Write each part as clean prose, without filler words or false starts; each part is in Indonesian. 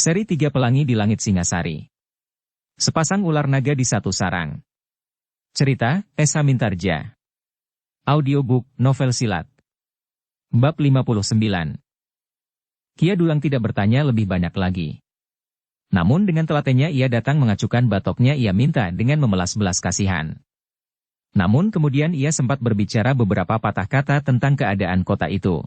Seri 3 Pelangi di Langit Singasari. Sepasang ular naga di satu sarang. Cerita, Esa Mintarja. Audiobook, novel silat. Bab 59. Kia Dulang tidak bertanya lebih banyak lagi. Namun dengan telatennya ia datang mengacukan batoknya, ia minta dengan memelas belas kasihan. Namun kemudian ia sempat berbicara beberapa patah kata tentang keadaan kota itu.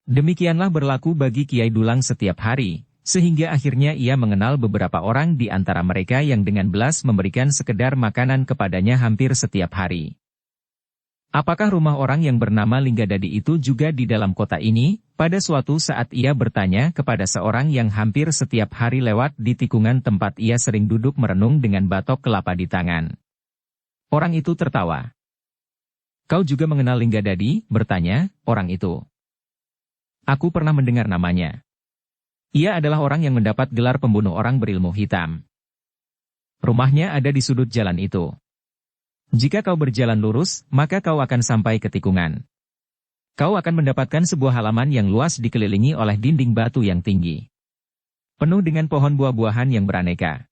Demikianlah berlaku bagi Kiai Dulang setiap hari, sehingga akhirnya ia mengenal beberapa orang di antara mereka yang dengan belas memberikan sekedar makanan kepadanya hampir setiap hari. Apakah rumah orang yang bernama Linggadadi itu juga di dalam kota ini? Pada suatu saat ia bertanya kepada seorang yang hampir setiap hari lewat di tikungan tempat ia sering duduk merenung dengan batok kelapa di tangan. Orang itu tertawa. "Kau juga mengenal Linggadadi?" bertanya orang itu. "Aku pernah mendengar namanya. Ia adalah orang yang mendapat gelar pembunuh orang berilmu hitam. Rumahnya ada di sudut jalan itu. Jika kau berjalan lurus, maka kau akan sampai ke tikungan. Kau akan mendapatkan sebuah halaman yang luas dikelilingi oleh dinding batu yang tinggi. Penuh dengan pohon buah-buahan yang beraneka."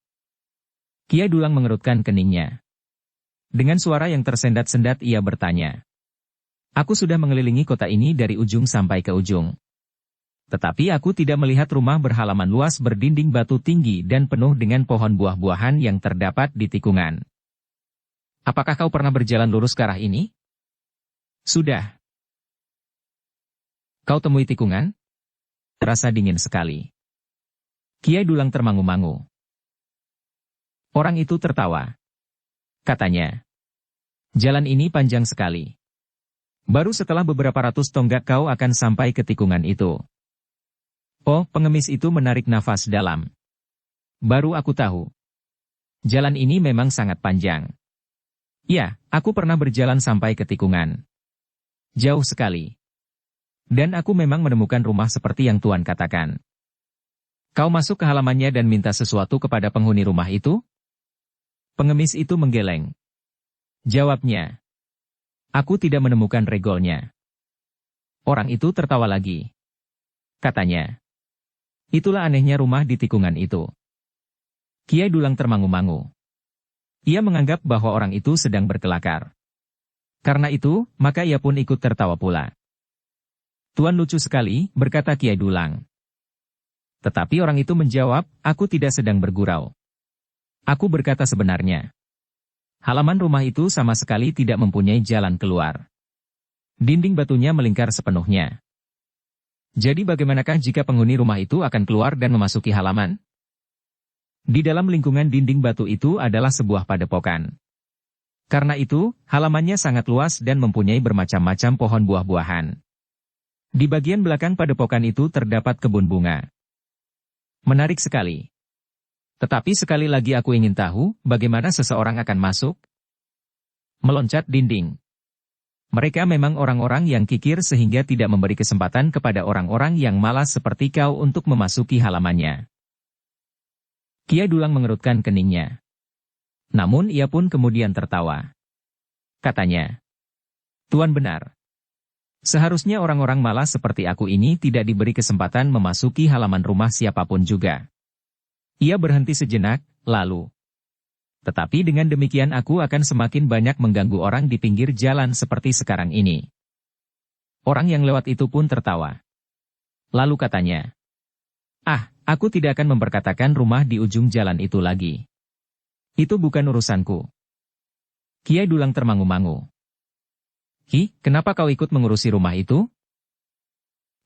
Kiai Dulang mengerutkan keningnya. Dengan suara yang tersendat-sendat ia bertanya. "Aku sudah mengelilingi kota ini dari ujung sampai ke ujung. Tetapi aku tidak melihat rumah berhalaman luas berdinding batu tinggi dan penuh dengan pohon buah-buahan yang terdapat di tikungan. Apakah kau pernah berjalan lurus ke arah ini?" "Sudah." "Kau temui tikungan?" "Terasa dingin sekali." Kiai Dulang termangu-mangu. Orang itu tertawa. Katanya, "Jalan ini panjang sekali. Baru setelah beberapa ratus tonggak kau akan sampai ke tikungan itu." Oh, pengemis itu menarik nafas dalam. "Baru aku tahu. Jalan ini memang sangat panjang. Ya, aku pernah berjalan sampai ke tikungan. Jauh sekali. Dan aku memang menemukan rumah seperti yang Tuan katakan. Kau masuk ke halamannya dan minta sesuatu kepada penghuni rumah itu?" Pengemis itu menggeleng. Jawabnya, "Aku tidak menemukan regolnya." Orang itu tertawa lagi. Katanya, "Itulah anehnya rumah di tikungan itu." Kiai Dulang termangu-mangu. Ia menganggap bahwa orang itu sedang berkelakar. Karena itu, maka ia pun ikut tertawa pula. "Tuan lucu sekali," berkata Kiai Dulang. Tetapi orang itu menjawab, "Aku tidak sedang bergurau. Aku berkata sebenarnya. Halaman rumah itu sama sekali tidak mempunyai jalan keluar. Dinding batunya melingkar sepenuhnya. Jadi bagaimanakah jika penghuni rumah itu akan keluar dan memasuki halaman? Di dalam lingkungan dinding batu itu adalah sebuah padepokan. Karena itu, halamannya sangat luas dan mempunyai bermacam-macam pohon buah-buahan. Di bagian belakang padepokan itu terdapat kebun bunga. Menarik sekali. Tetapi sekali lagi aku ingin tahu, bagaimana seseorang akan masuk? Meloncat dinding. Mereka memang orang-orang yang kikir sehingga tidak memberi kesempatan kepada orang-orang yang malas seperti kau untuk memasuki halamannya." Kiai Dulang mengerutkan keningnya. Namun ia pun kemudian tertawa. Katanya, "Tuan benar. Seharusnya orang-orang malas seperti aku ini tidak diberi kesempatan memasuki halaman rumah siapapun juga." Ia berhenti sejenak, lalu. "Tetapi dengan demikian aku akan semakin banyak mengganggu orang di pinggir jalan seperti sekarang ini." Orang yang lewat itu pun tertawa. Lalu katanya, "Ah, aku tidak akan memperkatakan rumah di ujung jalan itu lagi. Itu bukan urusanku." Kiai Dulang termangu-mangu. Kenapa kau ikut mengurusi rumah itu?"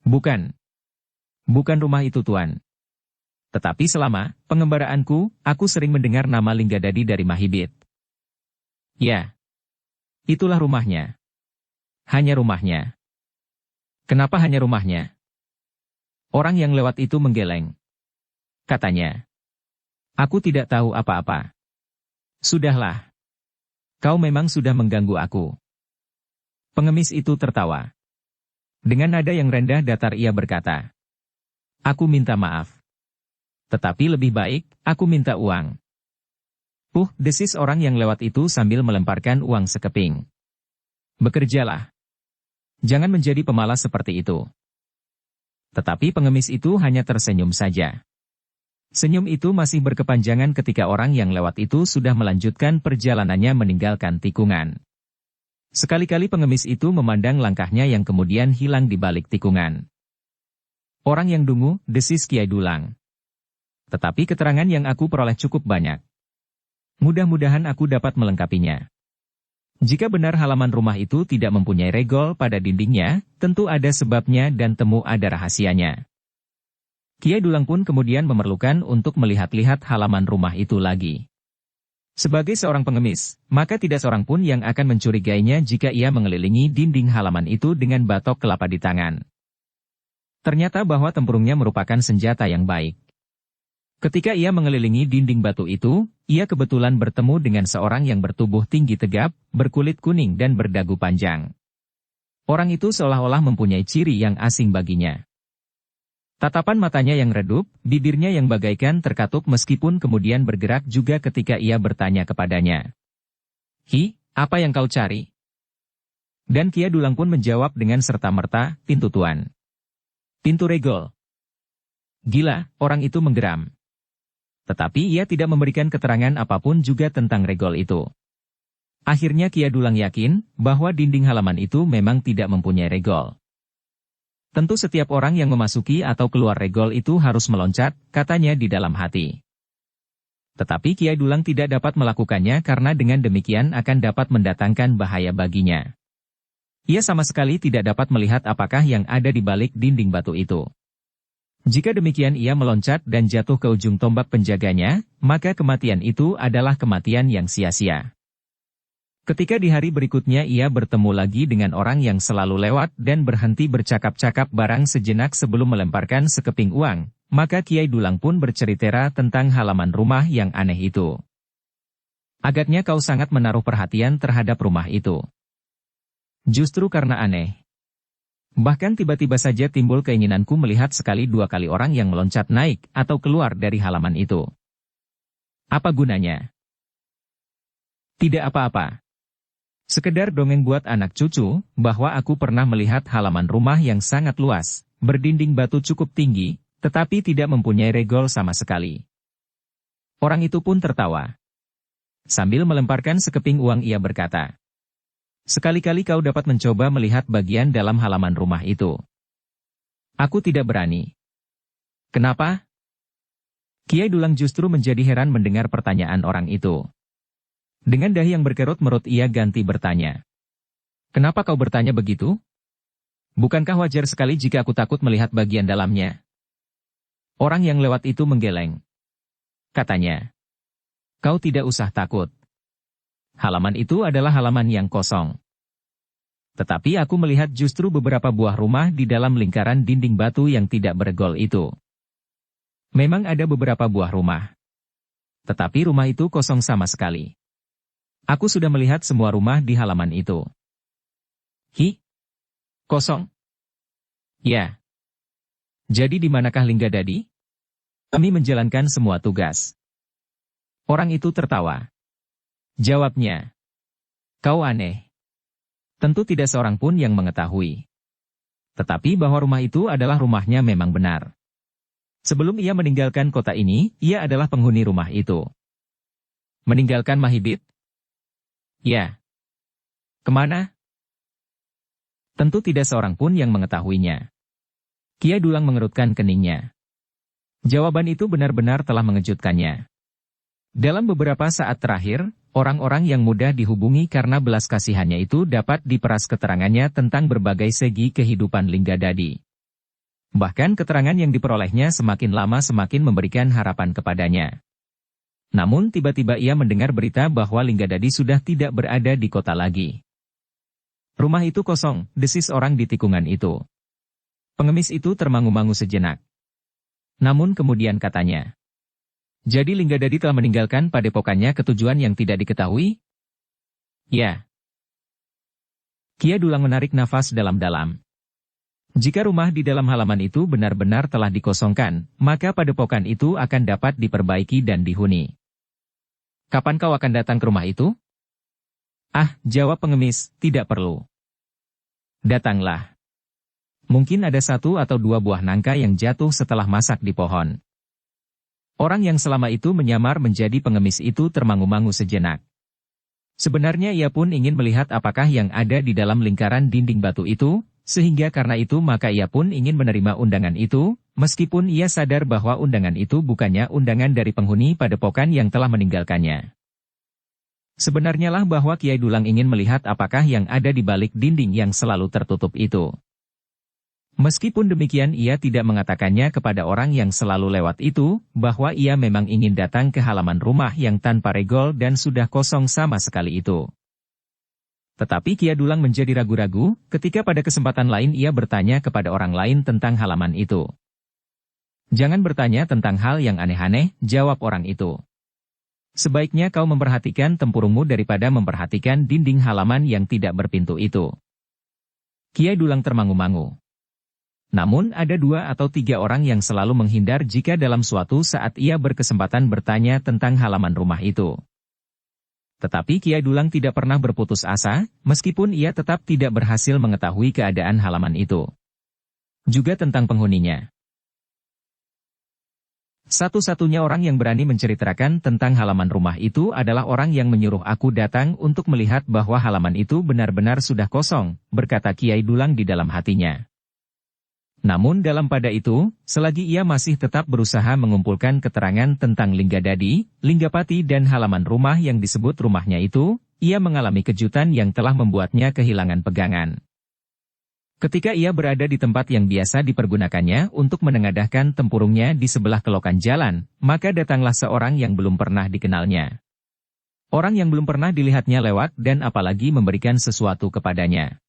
Bukan rumah itu, Tuan. Tetapi selama pengembaraanku, aku sering mendengar nama Linggadadi dari Mahibit." "Ya, itulah rumahnya." "Hanya rumahnya." "Kenapa hanya rumahnya?" Orang yang lewat itu menggeleng. Katanya, "Aku tidak tahu apa-apa." "Sudahlah. Kau memang sudah mengganggu aku." Pengemis itu tertawa. Dengan nada yang rendah datar ia berkata, "Aku minta maaf. Tetapi lebih baik, aku minta uang." Desis orang yang lewat itu sambil melemparkan uang sekeping. "Bekerjalah. Jangan menjadi pemalas seperti itu." Tetapi pengemis itu hanya tersenyum saja. Senyum itu masih berkepanjangan ketika orang yang lewat itu sudah melanjutkan perjalanannya meninggalkan tikungan. Sekali-kali pengemis itu memandang langkahnya yang kemudian hilang di balik tikungan. Orang yang dungu, desis Kiai Dulang. Tetapi keterangan yang aku peroleh cukup banyak. Mudah-mudahan aku dapat melengkapinya. Jika benar halaman rumah itu tidak mempunyai regol pada dindingnya, tentu ada sebabnya dan temu ada rahasianya. Kiai Dulang pun kemudian memerlukan untuk melihat-lihat halaman rumah itu lagi. Sebagai seorang pengemis, maka tidak seorang pun yang akan mencurigainya jika ia mengelilingi dinding halaman itu dengan batok kelapa di tangan. Ternyata bahwa tempurungnya merupakan senjata yang baik. Ketika ia mengelilingi dinding batu itu, ia kebetulan bertemu dengan seorang yang bertubuh tinggi tegap, berkulit kuning dan berdagu panjang. Orang itu seolah-olah mempunyai ciri yang asing baginya. Tatapan matanya yang redup, bibirnya yang bagaikan terkatup meskipun kemudian bergerak juga ketika ia bertanya kepadanya. "Hi, apa yang kau cari?" Dan Kiai Dulang pun menjawab dengan serta-merta, "Pintu tuan. Pintu regol." Gila, orang itu menggeram. Tetapi ia tidak memberikan keterangan apapun juga tentang regol itu. Akhirnya Kiai Dulang yakin bahwa dinding halaman itu memang tidak mempunyai regol. Tentu setiap orang yang memasuki atau keluar regol itu harus meloncat, katanya di dalam hati. Tetapi Kiai Dulang tidak dapat melakukannya karena dengan demikian akan dapat mendatangkan bahaya baginya. Ia sama sekali tidak dapat melihat apakah yang ada di balik dinding batu itu. Jika demikian ia meloncat dan jatuh ke ujung tombak penjaganya, maka kematian itu adalah kematian yang sia-sia. Ketika di hari berikutnya ia bertemu lagi dengan orang yang selalu lewat dan berhenti bercakap-cakap barang sejenak sebelum melemparkan sekeping uang, maka Kiai Dulang pun bercerita tentang halaman rumah yang aneh itu. Agaknya kau sangat menaruh perhatian terhadap rumah itu. Justru karena aneh. Bahkan tiba-tiba saja timbul keinginanku melihat sekali dua kali orang yang meloncat naik atau keluar dari halaman itu. Apa gunanya? Tidak apa-apa. Sekedar dongeng buat anak cucu, bahwa aku pernah melihat halaman rumah yang sangat luas, berdinding batu cukup tinggi, tetapi tidak mempunyai regol sama sekali. Orang itu pun tertawa. Sambil melemparkan sekeping uang ia berkata, "Sekali-kali kau dapat mencoba melihat bagian dalam halaman rumah itu." Aku tidak berani. Kenapa? Kiai Dulang justru menjadi heran mendengar pertanyaan orang itu. Dengan dahi yang berkerut-merut ia ganti bertanya. "Kenapa kau bertanya begitu? Bukankah wajar sekali jika aku takut melihat bagian dalamnya?" Orang yang lewat itu menggeleng. Katanya, "Kau tidak usah takut. Halaman itu adalah halaman yang kosong. Tetapi aku melihat justru beberapa buah rumah di dalam lingkaran dinding batu yang tidak bergol itu. Memang ada beberapa buah rumah. Tetapi rumah itu kosong sama sekali. Aku sudah melihat semua rumah di halaman itu." "Hi? Kosong?" "Ya. Jadi di manakah Linggadadi? Kami menjalankan semua tugas." Orang itu tertawa. Jawabnya, "Kau aneh. Tentu tidak seorang pun yang mengetahui. Tetapi bahwa rumah itu adalah rumahnya memang benar. Sebelum ia meninggalkan kota ini, ia adalah penghuni rumah itu." "Meninggalkan Mahibit?" "Ya." "Kemana?" Tentu tidak seorang pun yang mengetahuinya. Kiai Dulang mengerutkan keningnya. Jawaban itu benar-benar telah mengejutkannya. Dalam beberapa saat terakhir, orang-orang yang mudah dihubungi karena belas kasihannya itu dapat diperas keterangannya tentang berbagai segi kehidupan Linggadadi. Bahkan keterangan yang diperolehnya semakin lama semakin memberikan harapan kepadanya. Namun tiba-tiba ia mendengar berita bahwa Linggadadi sudah tidak berada di kota lagi. "Rumah itu kosong," desis orang di tikungan itu. Pengemis itu termangu-mangu sejenak. Namun kemudian katanya, "Jadi Linggadadi telah meninggalkan padepokannya ke tujuan yang tidak diketahui?" "Ya." Kiai Dulang menarik nafas dalam-dalam. Jika rumah di dalam halaman itu benar-benar telah dikosongkan, maka padepokan itu akan dapat diperbaiki dan dihuni. "Kapan kau akan datang ke rumah itu?" "Ah," jawab pengemis, "tidak perlu. Datanglah. Mungkin ada 1 atau 2 buah nangka yang jatuh setelah masak di pohon." Orang yang selama itu menyamar menjadi pengemis itu termangu-mangu sejenak. Sebenarnya ia pun ingin melihat apakah yang ada di dalam lingkaran dinding batu itu, sehingga karena itu maka ia pun ingin menerima undangan itu, meskipun ia sadar bahwa undangan itu bukannya undangan dari penghuni padepokan yang telah meninggalkannya. Sebenarnya lah bahwa Kiai Dulang ingin melihat apakah yang ada di balik dinding yang selalu tertutup itu. Meskipun demikian ia tidak mengatakannya kepada orang yang selalu lewat itu, bahwa ia memang ingin datang ke halaman rumah yang tanpa regol dan sudah kosong sama sekali itu. Tetapi Kiai Dulang menjadi ragu-ragu, ketika pada kesempatan lain ia bertanya kepada orang lain tentang halaman itu. Jangan bertanya tentang hal yang aneh-aneh, jawab orang itu. Sebaiknya kau memperhatikan tempurungmu daripada memperhatikan dinding halaman yang tidak berpintu itu. Kiai Dulang termangu-mangu. Namun ada 2 atau 3 orang yang selalu menghindar jika dalam suatu saat ia berkesempatan bertanya tentang halaman rumah itu. Tetapi Kiai Dulang tidak pernah berputus asa, meskipun ia tetap tidak berhasil mengetahui keadaan halaman itu. Juga tentang penghuninya. Satu-satunya orang yang berani menceritakan tentang halaman rumah itu adalah orang yang menyuruh aku datang untuk melihat bahwa halaman itu benar-benar sudah kosong, berkata Kiai Dulang di dalam hatinya. Namun dalam pada itu, selagi ia masih tetap berusaha mengumpulkan keterangan tentang Linggadadi, Linggapati dan halaman rumah yang disebut rumahnya itu, ia mengalami kejutan yang telah membuatnya kehilangan pegangan. Ketika ia berada di tempat yang biasa dipergunakannya untuk menengadahkan tempurungnya di sebelah kelokan jalan, maka datanglah seorang yang belum pernah dikenalnya. Orang yang belum pernah dilihatnya lewat dan apalagi memberikan sesuatu kepadanya.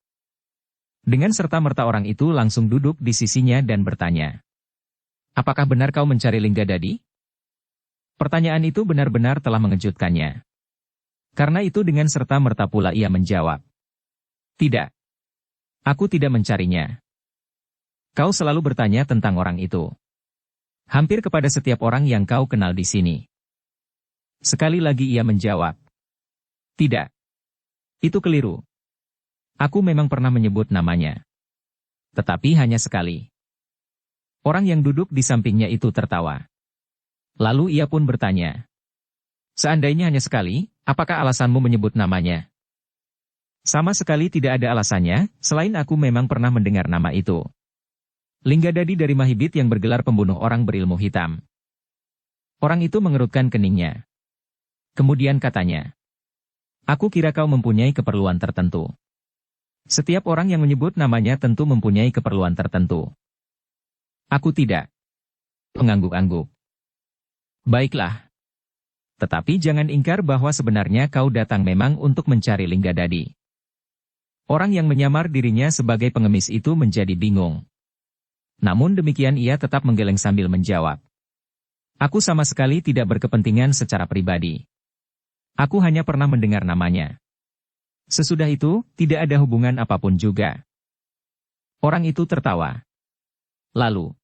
Dengan serta-merta orang itu langsung duduk di sisinya dan bertanya, "Apakah benar kau mencari Linggadadi?" Pertanyaan itu benar-benar telah mengejutkannya. Karena itu dengan serta-merta pula ia menjawab, "Tidak. Aku tidak mencarinya." "Kau selalu bertanya tentang orang itu. Hampir kepada setiap orang yang kau kenal di sini." Sekali lagi ia menjawab, "Tidak. Itu keliru. Aku memang pernah menyebut namanya. Tetapi hanya sekali." Orang yang duduk di sampingnya itu tertawa. Lalu ia pun bertanya, "Seandainya hanya sekali, apakah alasanmu menyebut namanya?" "Sama sekali tidak ada alasannya, selain aku memang pernah mendengar nama itu. Linggadadi dari Mahibit yang bergelar pembunuh orang berilmu hitam." Orang itu mengerutkan keningnya. Kemudian katanya, "Aku kira kau mempunyai keperluan tertentu." Setiap orang yang menyebut namanya tentu mempunyai keperluan tertentu. Aku tidak. Mengangguk-angguk. Baiklah. Tetapi jangan ingkar bahwa sebenarnya kau datang memang untuk mencari Linggadadi. Orang yang menyamar dirinya sebagai pengemis itu menjadi bingung. Namun demikian ia tetap menggeleng sambil menjawab. Aku sama sekali tidak berkepentingan secara pribadi. Aku hanya pernah mendengar namanya. Sesudah itu, tidak ada hubungan apapun juga. Orang itu tertawa. Lalu,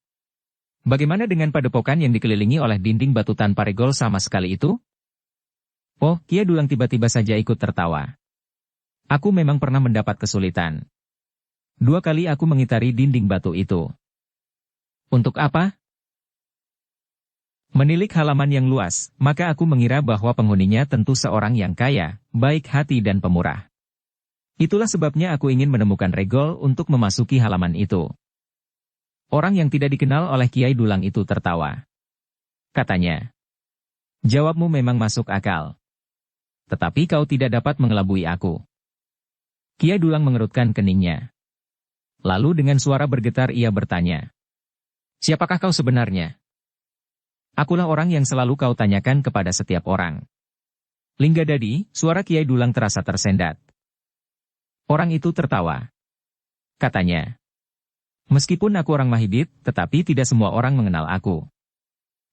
bagaimana dengan padepokan yang dikelilingi oleh dinding batu tanpa regol sama sekali itu? Oh, Kiai Dulang tiba-tiba saja ikut tertawa. Aku memang pernah mendapat kesulitan. 2 kali aku mengitari dinding batu itu. Untuk apa? Menilik halaman yang luas, maka aku mengira bahwa penghuninya tentu seorang yang kaya, baik hati dan pemurah. Itulah sebabnya aku ingin menemukan regol untuk memasuki halaman itu. Orang yang tidak dikenal oleh Kiai Dulang itu tertawa. Katanya, "Jawabmu memang masuk akal. Tetapi kau tidak dapat mengelabui aku." Kiai Dulang mengerutkan keningnya. Lalu dengan suara bergetar ia bertanya, "Siapakah kau sebenarnya?" "Akulah orang yang selalu kau tanyakan kepada setiap orang." "Linggadadi," suara Kiai Dulang terasa tersendat. Orang itu tertawa. Katanya, "Meskipun aku orang Mahibit, tetapi tidak semua orang mengenal aku.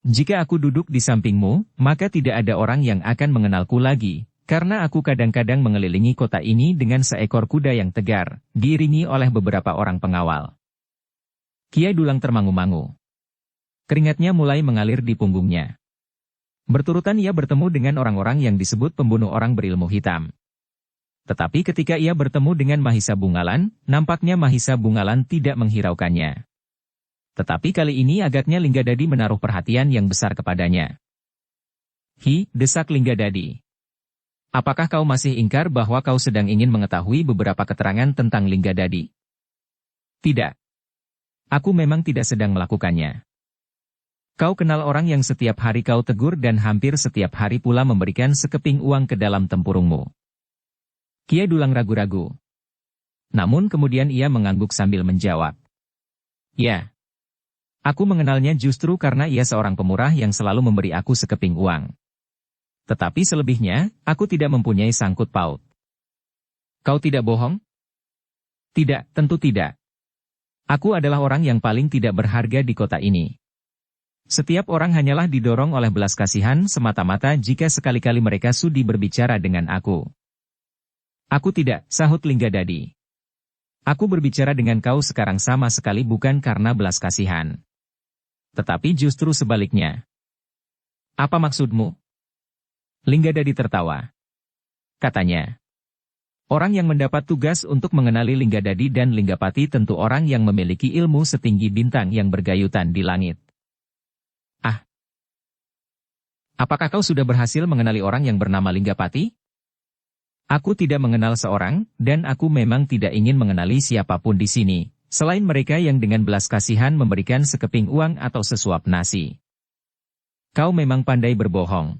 Jika aku duduk di sampingmu, maka tidak ada orang yang akan mengenalku lagi, karena aku kadang-kadang mengelilingi kota ini dengan seekor kuda yang tegar, diiringi oleh beberapa orang pengawal." Kiai Dulang termangu-mangu. Keringatnya mulai mengalir di punggungnya. Berturutan ia bertemu dengan orang-orang yang disebut pembunuh orang berilmu hitam. Tetapi ketika ia bertemu dengan Mahisa Bungalan, nampaknya Mahisa Bungalan tidak menghiraukannya. Tetapi kali ini agaknya Linggadadi menaruh perhatian yang besar kepadanya. "Hi," desak Linggadadi. "Apakah kau masih ingkar bahwa kau sedang ingin mengetahui beberapa keterangan tentang Linggadadi?" "Tidak. Aku memang tidak sedang melakukannya. Kau kenal orang yang setiap hari kau tegur dan hampir setiap hari pula memberikan sekeping uang ke dalam tempurungmu." Kiai Dulang ragu-ragu. Namun kemudian ia mengangguk sambil menjawab. "Ya. Aku mengenalnya justru karena ia seorang pemurah yang selalu memberi aku sekeping uang. Tetapi selebihnya, aku tidak mempunyai sangkut paut." "Kau tidak bohong?" "Tidak, tentu tidak. Aku adalah orang yang paling tidak berharga di kota ini. Setiap orang hanyalah didorong oleh belas kasihan semata-mata jika sekali-kali mereka sudi berbicara dengan aku." "Aku tidak," sahut Linggadadi. "Aku berbicara dengan kau sekarang sama sekali bukan karena belas kasihan. Tetapi justru sebaliknya." "Apa maksudmu?" Linggadadi tertawa. Katanya, "Orang yang mendapat tugas untuk mengenali Linggadadi dan Linggapati tentu orang yang memiliki ilmu setinggi bintang yang bergayutan di langit." "Ah, apakah kau sudah berhasil mengenali orang yang bernama Linggapati?" "Aku tidak mengenal seorang, dan aku memang tidak ingin mengenali siapapun di sini, selain mereka yang dengan belas kasihan memberikan sekeping uang atau sesuap nasi." "Kau memang pandai berbohong.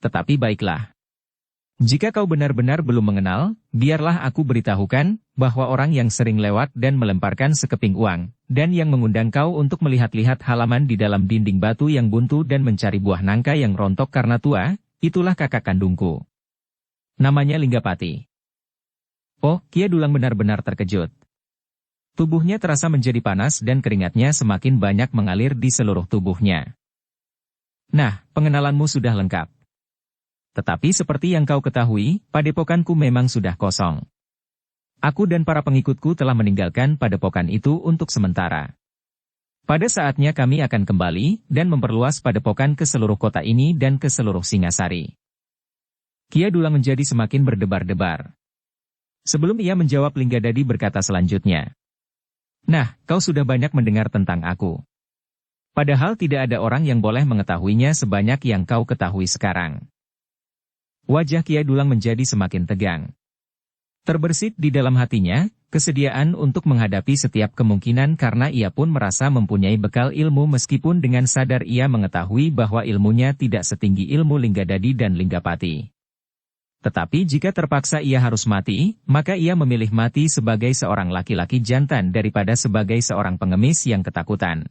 Tetapi baiklah. Jika kau benar-benar belum mengenal, biarlah aku beritahukan, bahwa orang yang sering lewat dan melemparkan sekeping uang, dan yang mengundang kau untuk melihat-lihat halaman di dalam dinding batu yang buntu dan mencari buah nangka yang rontok karena tua, itulah kakak kandungku. Namanya Linggapati." Oh, Kiai Dulang benar-benar terkejut. Tubuhnya terasa menjadi panas dan keringatnya semakin banyak mengalir di seluruh tubuhnya. "Nah, pengenalanmu sudah lengkap. Tetapi seperti yang kau ketahui, padepokanku memang sudah kosong. Aku dan para pengikutku telah meninggalkan padepokan itu untuk sementara. Pada saatnya kami akan kembali dan memperluas padepokan ke seluruh kota ini dan ke seluruh Singasari." Kiai Dulang menjadi semakin berdebar-debar. Sebelum ia menjawab, Linggadadi berkata selanjutnya, "Nah, kau sudah banyak mendengar tentang aku. Padahal tidak ada orang yang boleh mengetahuinya sebanyak yang kau ketahui sekarang." Wajah Kiai Dulang menjadi semakin tegang. Terbersit di dalam hatinya, kesediaan untuk menghadapi setiap kemungkinan karena ia pun merasa mempunyai bekal ilmu meskipun dengan sadar ia mengetahui bahwa ilmunya tidak setinggi ilmu Linggadadi dan Linggapati. Tetapi jika terpaksa ia harus mati, maka ia memilih mati sebagai seorang laki-laki jantan daripada sebagai seorang pengemis yang ketakutan.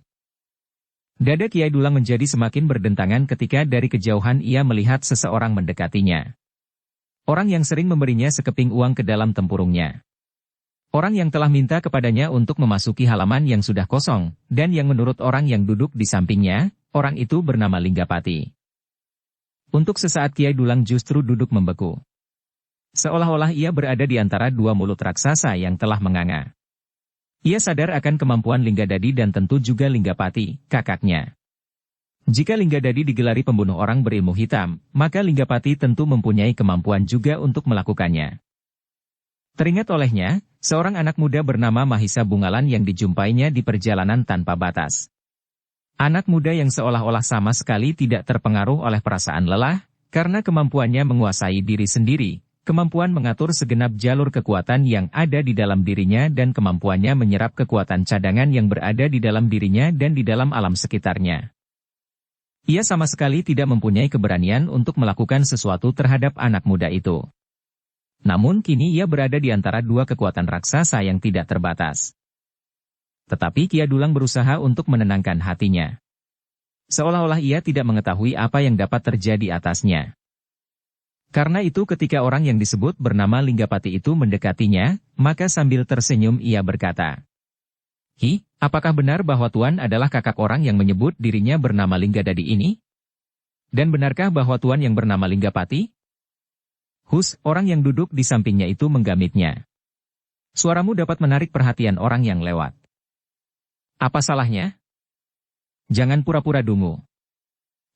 Dada Kiai Dulang menjadi semakin berdentangan ketika dari kejauhan ia melihat seseorang mendekatinya. Orang yang sering memberinya sekeping uang ke dalam tempurungnya. Orang yang telah minta kepadanya untuk memasuki halaman yang sudah kosong, dan yang menurut orang yang duduk di sampingnya, orang itu bernama Linggapati. Untuk sesaat Kiai Dulang justru duduk membeku. Seolah-olah ia berada di antara dua mulut raksasa yang telah menganga. Ia sadar akan kemampuan Linggadadi dan tentu juga Linggapati, kakaknya. Jika Linggadadi digelari pembunuh orang berilmu hitam, maka Linggapati tentu mempunyai kemampuan juga untuk melakukannya. Teringat olehnya, seorang anak muda bernama Mahisa Bungalan yang dijumpainya di perjalanan tanpa batas. Anak muda yang seolah-olah sama sekali tidak terpengaruh oleh perasaan lelah, karena kemampuannya menguasai diri sendiri, kemampuan mengatur segenap jalur kekuatan yang ada di dalam dirinya dan kemampuannya menyerap kekuatan cadangan yang berada di dalam dirinya dan di dalam alam sekitarnya. Ia sama sekali tidak mempunyai keberanian untuk melakukan sesuatu terhadap anak muda itu. Namun kini ia berada di antara dua kekuatan raksasa yang tidak terbatas. Tetapi Kiai Dulang berusaha untuk menenangkan hatinya. Seolah-olah ia tidak mengetahui apa yang dapat terjadi atasnya. Karena itu ketika orang yang disebut bernama Linggapati itu mendekatinya, maka sambil tersenyum ia berkata, "Hi, apakah benar bahwa Tuan adalah kakak orang yang menyebut dirinya bernama Linggadadi ini? Dan benarkah bahwa Tuan yang bernama Linggapati?" Hus, orang yang duduk di sampingnya itu menggamitnya. "Suaramu dapat menarik perhatian orang yang lewat. Apa salahnya? Jangan pura-pura dungu.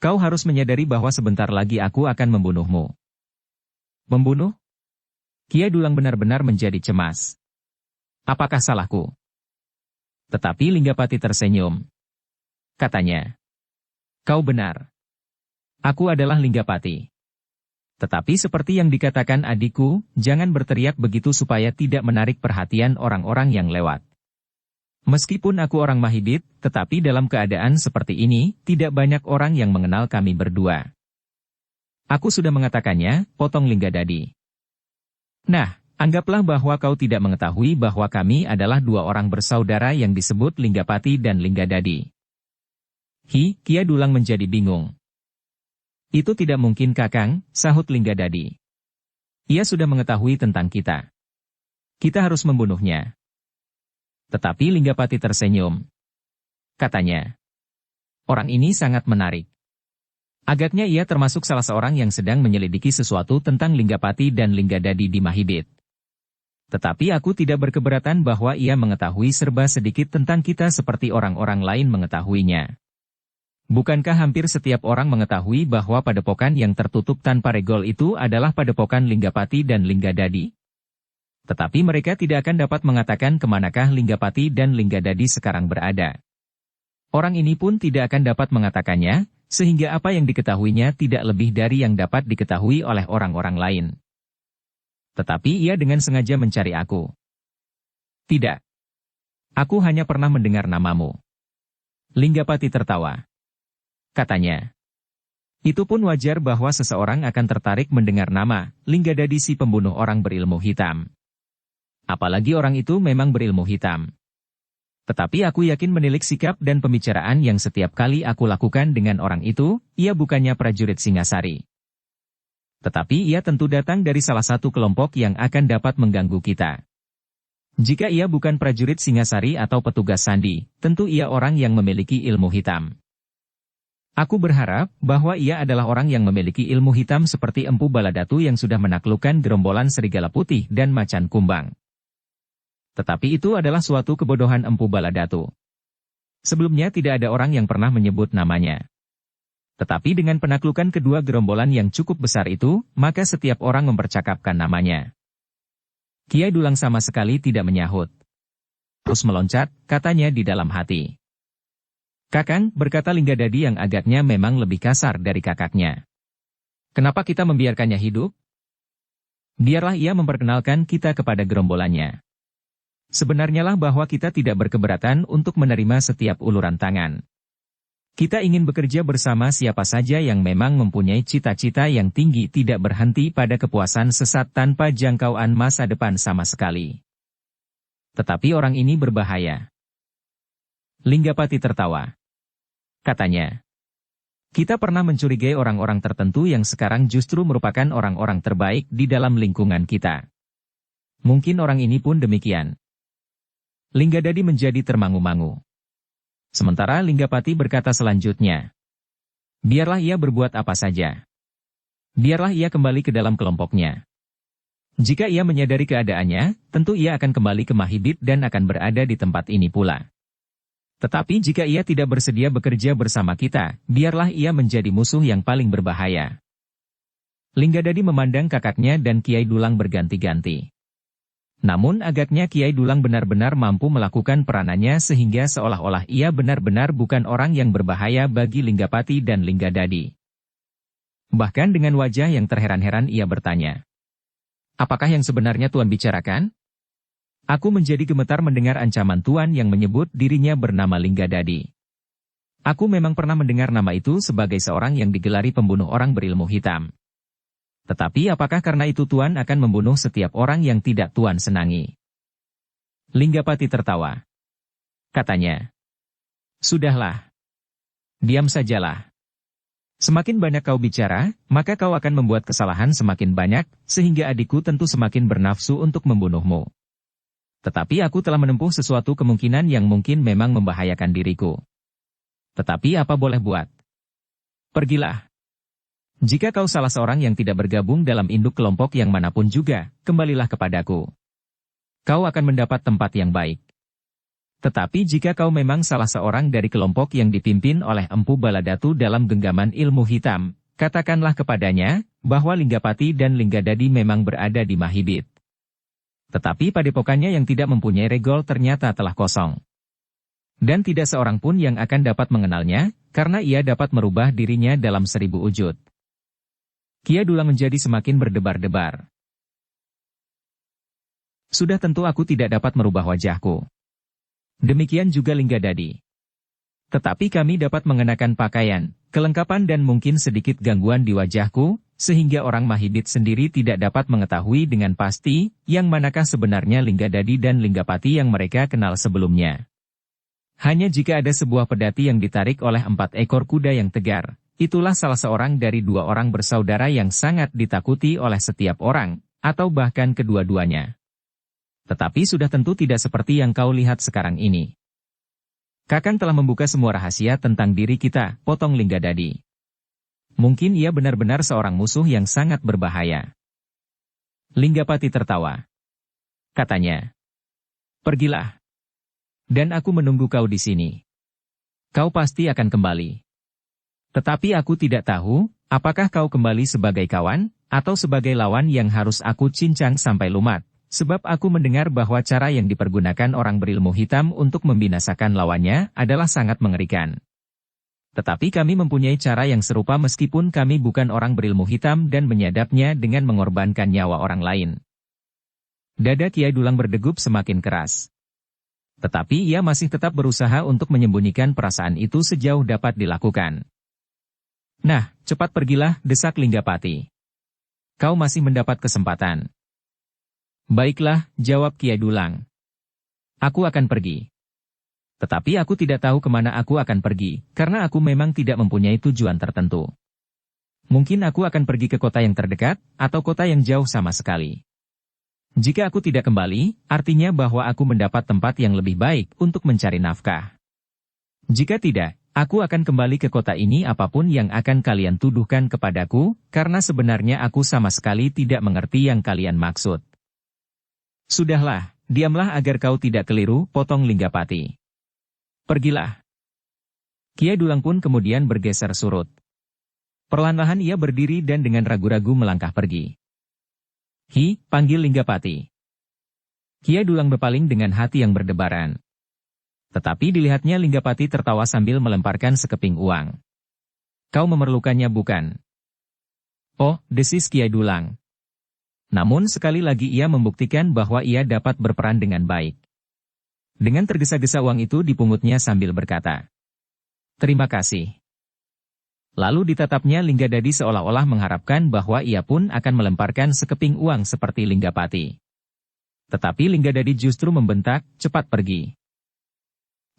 Kau harus menyadari bahwa sebentar lagi aku akan membunuhmu." "Membunuh?" Kiai Dulang benar-benar menjadi cemas. "Apakah salahku?" Tetapi Linggapati tersenyum. Katanya, "Kau benar. Aku adalah Linggapati. Tetapi seperti yang dikatakan adikku, jangan berteriak begitu supaya tidak menarik perhatian orang-orang yang lewat. Meskipun aku orang Mahibit, tetapi dalam keadaan seperti ini, tidak banyak orang yang mengenal kami berdua." "Aku sudah mengatakannya," potong Linggadadi. "Nah, anggaplah bahwa kau tidak mengetahui bahwa kami adalah dua orang bersaudara yang disebut Linggapati dan Linggadadi." Kia Dulang menjadi bingung. "Itu tidak mungkin Kakang," sahut Linggadadi. "Ia sudah mengetahui tentang kita. Kita harus membunuhnya." Tetapi Linggapati tersenyum. Katanya, "Orang ini sangat menarik. Agaknya ia termasuk salah seorang yang sedang menyelidiki sesuatu tentang Linggapati dan Linggadadi di Mahibit. Tetapi aku tidak berkeberatan bahwa ia mengetahui serba sedikit tentang kita seperti orang-orang lain mengetahuinya. Bukankah hampir setiap orang mengetahui bahwa padepokan yang tertutup tanpa regol itu adalah padepokan Linggapati dan Linggadadi? Tetapi mereka tidak akan dapat mengatakan kemanakah Linggapati dan Linggadadi sekarang berada. Orang ini pun tidak akan dapat mengatakannya, sehingga apa yang diketahuinya tidak lebih dari yang dapat diketahui oleh orang-orang lain. Tetapi ia dengan sengaja mencari aku." "Tidak. Aku hanya pernah mendengar namamu." Linggapati tertawa. Katanya, "Itu pun wajar bahwa seseorang akan tertarik mendengar nama Linggadadi si pembunuh orang berilmu hitam. Apalagi orang itu memang berilmu hitam. Tetapi aku yakin menilik sikap dan pembicaraan yang setiap kali aku lakukan dengan orang itu, ia bukannya prajurit Singasari. Tetapi ia tentu datang dari salah satu kelompok yang akan dapat mengganggu kita. Jika ia bukan prajurit Singasari atau petugas sandi, tentu ia orang yang memiliki ilmu hitam. Aku berharap bahwa ia adalah orang yang memiliki ilmu hitam seperti Empu Baladatu yang sudah menaklukkan gerombolan serigala putih dan macan kumbang. Tetapi itu adalah suatu kebodohan Empu Baladatu. Sebelumnya tidak ada orang yang pernah menyebut namanya. Tetapi dengan penaklukan kedua gerombolan yang cukup besar itu, maka setiap orang mempercakapkan namanya." Kiai Dulang sama sekali tidak menyahut. Terus meloncat, katanya di dalam hati. "Kakang," berkata Linggadadi yang agaknya memang lebih kasar dari kakaknya. "Kenapa kita membiarkannya hidup? Biarlah ia memperkenalkan kita kepada gerombolannya. Sebenarnya lah bahwa kita tidak berkeberatan untuk menerima setiap uluran tangan. Kita ingin bekerja bersama siapa saja yang memang mempunyai cita-cita yang tinggi tidak berhenti pada kepuasan sesat tanpa jangkauan masa depan sama sekali. Tetapi orang ini berbahaya." Linggapati tertawa. Katanya, "Kita pernah mencurigai orang-orang tertentu yang sekarang justru merupakan orang-orang terbaik di dalam lingkungan kita. Mungkin orang ini pun demikian." Linggadadi menjadi termangu-mangu. Sementara Linggapati berkata selanjutnya, "Biarlah ia berbuat apa saja. Biarlah ia kembali ke dalam kelompoknya. Jika ia menyadari keadaannya, tentu ia akan kembali ke Mahibit dan akan berada di tempat ini pula. Tetapi jika ia tidak bersedia bekerja bersama kita, biarlah ia menjadi musuh yang paling berbahaya." Linggadadi memandang kakaknya dan Kiai Dulang berganti-ganti. Namun agaknya Kiai Dulang benar-benar mampu melakukan peranannya sehingga seolah-olah ia benar-benar bukan orang yang berbahaya bagi Linggapati dan Linggadadi. Bahkan dengan wajah yang terheran-heran ia bertanya, "Apakah yang sebenarnya Tuan bicarakan?" Aku menjadi gemetar mendengar ancaman Tuan yang menyebut dirinya bernama Linggadadi. Aku memang pernah mendengar nama itu sebagai seorang yang digelari pembunuh orang berilmu hitam. Tetapi apakah karena itu Tuan akan membunuh setiap orang yang tidak Tuan senangi? Linggapati tertawa. Katanya, "Sudahlah. Diam sajalah. Semakin banyak kau bicara, maka kau akan membuat kesalahan semakin banyak, sehingga adikku tentu semakin bernafsu untuk membunuhmu. Tetapi aku telah menempuh sesuatu kemungkinan yang mungkin memang membahayakan diriku. Tetapi apa boleh buat? Pergilah. Jika kau salah seorang yang tidak bergabung dalam induk kelompok yang manapun juga, kembalilah kepadaku. Kau akan mendapat tempat yang baik. Tetapi jika kau memang salah seorang dari kelompok yang dipimpin oleh Empu Baladatu dalam genggaman ilmu hitam, katakanlah kepadanya, bahwa Linggapati dan Linggadadi memang berada di Mahibit. Tetapi padepokannya yang tidak mempunyai regol ternyata telah kosong. Dan tidak seorang pun yang akan dapat mengenalnya, karena ia dapat merubah dirinya dalam 1000 wujud. Kia Dulang menjadi semakin berdebar-debar. Sudah tentu aku tidak dapat merubah wajahku. Demikian juga Linggadadi. Tetapi kami dapat mengenakan pakaian, kelengkapan dan mungkin sedikit gangguan di wajahku, sehingga orang Mahibit sendiri tidak dapat mengetahui dengan pasti, yang manakah sebenarnya Linggadadi dan Linggapati yang mereka kenal sebelumnya. Hanya jika ada sebuah pedati yang ditarik oleh 4 ekor kuda yang tegar, itulah salah seorang dari 2 orang bersaudara yang sangat ditakuti oleh setiap orang, atau bahkan kedua-duanya. Tetapi sudah tentu tidak seperti yang kau lihat sekarang ini. Kakang telah membuka semua rahasia tentang diri kita, potong Linggadadi. Mungkin ia benar-benar seorang musuh yang sangat berbahaya. Linggapati tertawa. Katanya, pergilah. Dan aku menunggu kau di sini. Kau pasti akan kembali. Tetapi aku tidak tahu, apakah kau kembali sebagai kawan, atau sebagai lawan yang harus aku cincang sampai lumat. Sebab aku mendengar bahwa cara yang dipergunakan orang berilmu hitam untuk membinasakan lawannya adalah sangat mengerikan. Tetapi kami mempunyai cara yang serupa meskipun kami bukan orang berilmu hitam dan menyadapnya dengan mengorbankan nyawa orang lain. Dada Kiai Dulang berdegup semakin keras. Tetapi ia masih tetap berusaha untuk menyembunyikan perasaan itu sejauh dapat dilakukan. Nah, cepat pergilah, desak Linggapati. Kau masih mendapat kesempatan. Baiklah, jawab Kiai Dulang. Aku akan pergi. Tetapi aku tidak tahu kemana aku akan pergi, karena aku memang tidak mempunyai tujuan tertentu. Mungkin aku akan pergi ke kota yang terdekat, atau kota yang jauh sama sekali. Jika aku tidak kembali, artinya bahwa aku mendapat tempat yang lebih baik untuk mencari nafkah. Jika tidak, aku akan kembali ke kota ini apapun yang akan kalian tuduhkan kepadaku, karena sebenarnya aku sama sekali tidak mengerti yang kalian maksud. Sudahlah, diamlah agar kau tidak keliru, potong Linggapati. Pergilah. Kiai Dulang pun kemudian bergeser surut. Perlahan-lahan ia berdiri dan dengan ragu-ragu melangkah pergi. Hi, panggil Linggapati. Kiai Dulang berpaling dengan hati yang berdebaran. Tetapi dilihatnya Linggapati tertawa sambil melemparkan sekeping uang. Kau memerlukannya bukan? Oh, desis Kiai Dulang. Namun sekali lagi ia membuktikan bahwa ia dapat berperan dengan baik. Dengan tergesa-gesa uang itu dipungutnya sambil berkata, terima kasih. Lalu ditatapnya Linggadadi seolah-olah mengharapkan bahwa ia pun akan melemparkan sekeping uang seperti Linggapati. Tetapi Linggadadi justru membentak, cepat pergi.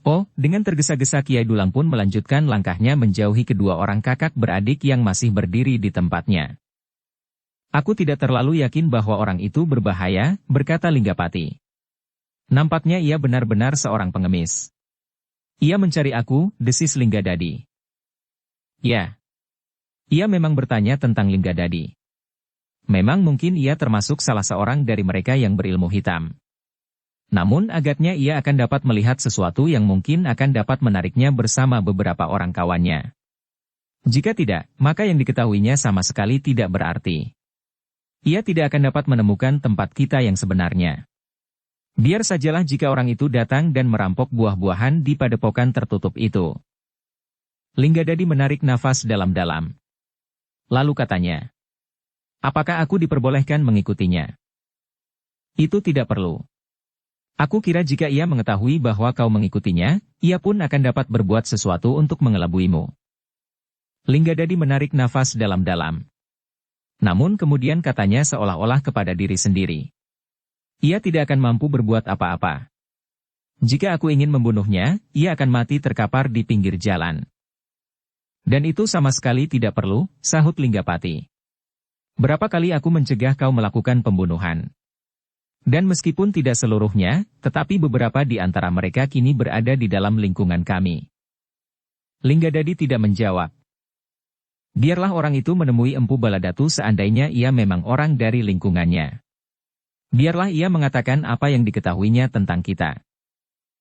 Oh, dengan tergesa-gesa Kiai Dulang pun melanjutkan langkahnya menjauhi kedua orang kakak beradik yang masih berdiri di tempatnya. Aku tidak terlalu yakin bahwa orang itu berbahaya, berkata Linggapati. Nampaknya ia benar-benar seorang pengemis. Ia mencari aku, desis Linggadadi. Ya. Ia memang bertanya tentang Linggadadi. Memang mungkin ia termasuk salah seorang dari mereka yang berilmu hitam. Namun agaknya ia akan dapat melihat sesuatu yang mungkin akan dapat menariknya bersama beberapa orang kawannya. Jika tidak, maka yang diketahuinya sama sekali tidak berarti. Ia tidak akan dapat menemukan tempat kita yang sebenarnya. Biar sajalah jika orang itu datang dan merampok buah-buahan di padepokan tertutup itu. Linggadadi menarik nafas dalam-dalam. Lalu katanya, apakah aku diperbolehkan mengikutinya? Itu tidak perlu. Aku kira jika ia mengetahui bahwa kau mengikutinya, ia pun akan dapat berbuat sesuatu untuk mengelabuimu. Linggadadi menarik nafas dalam-dalam. Namun kemudian katanya seolah-olah kepada diri sendiri. Ia tidak akan mampu berbuat apa-apa. Jika aku ingin membunuhnya, ia akan mati terkapar di pinggir jalan. Dan itu sama sekali tidak perlu, sahut Linggapati. Berapa kali aku mencegah kau melakukan pembunuhan. Dan meskipun tidak seluruhnya, tetapi beberapa di antara mereka kini berada di dalam lingkungan kami. Linggadadi tidak menjawab. Biarlah orang itu menemui Empu Baladatu seandainya ia memang orang dari lingkungannya. Biarlah ia mengatakan apa yang diketahuinya tentang kita.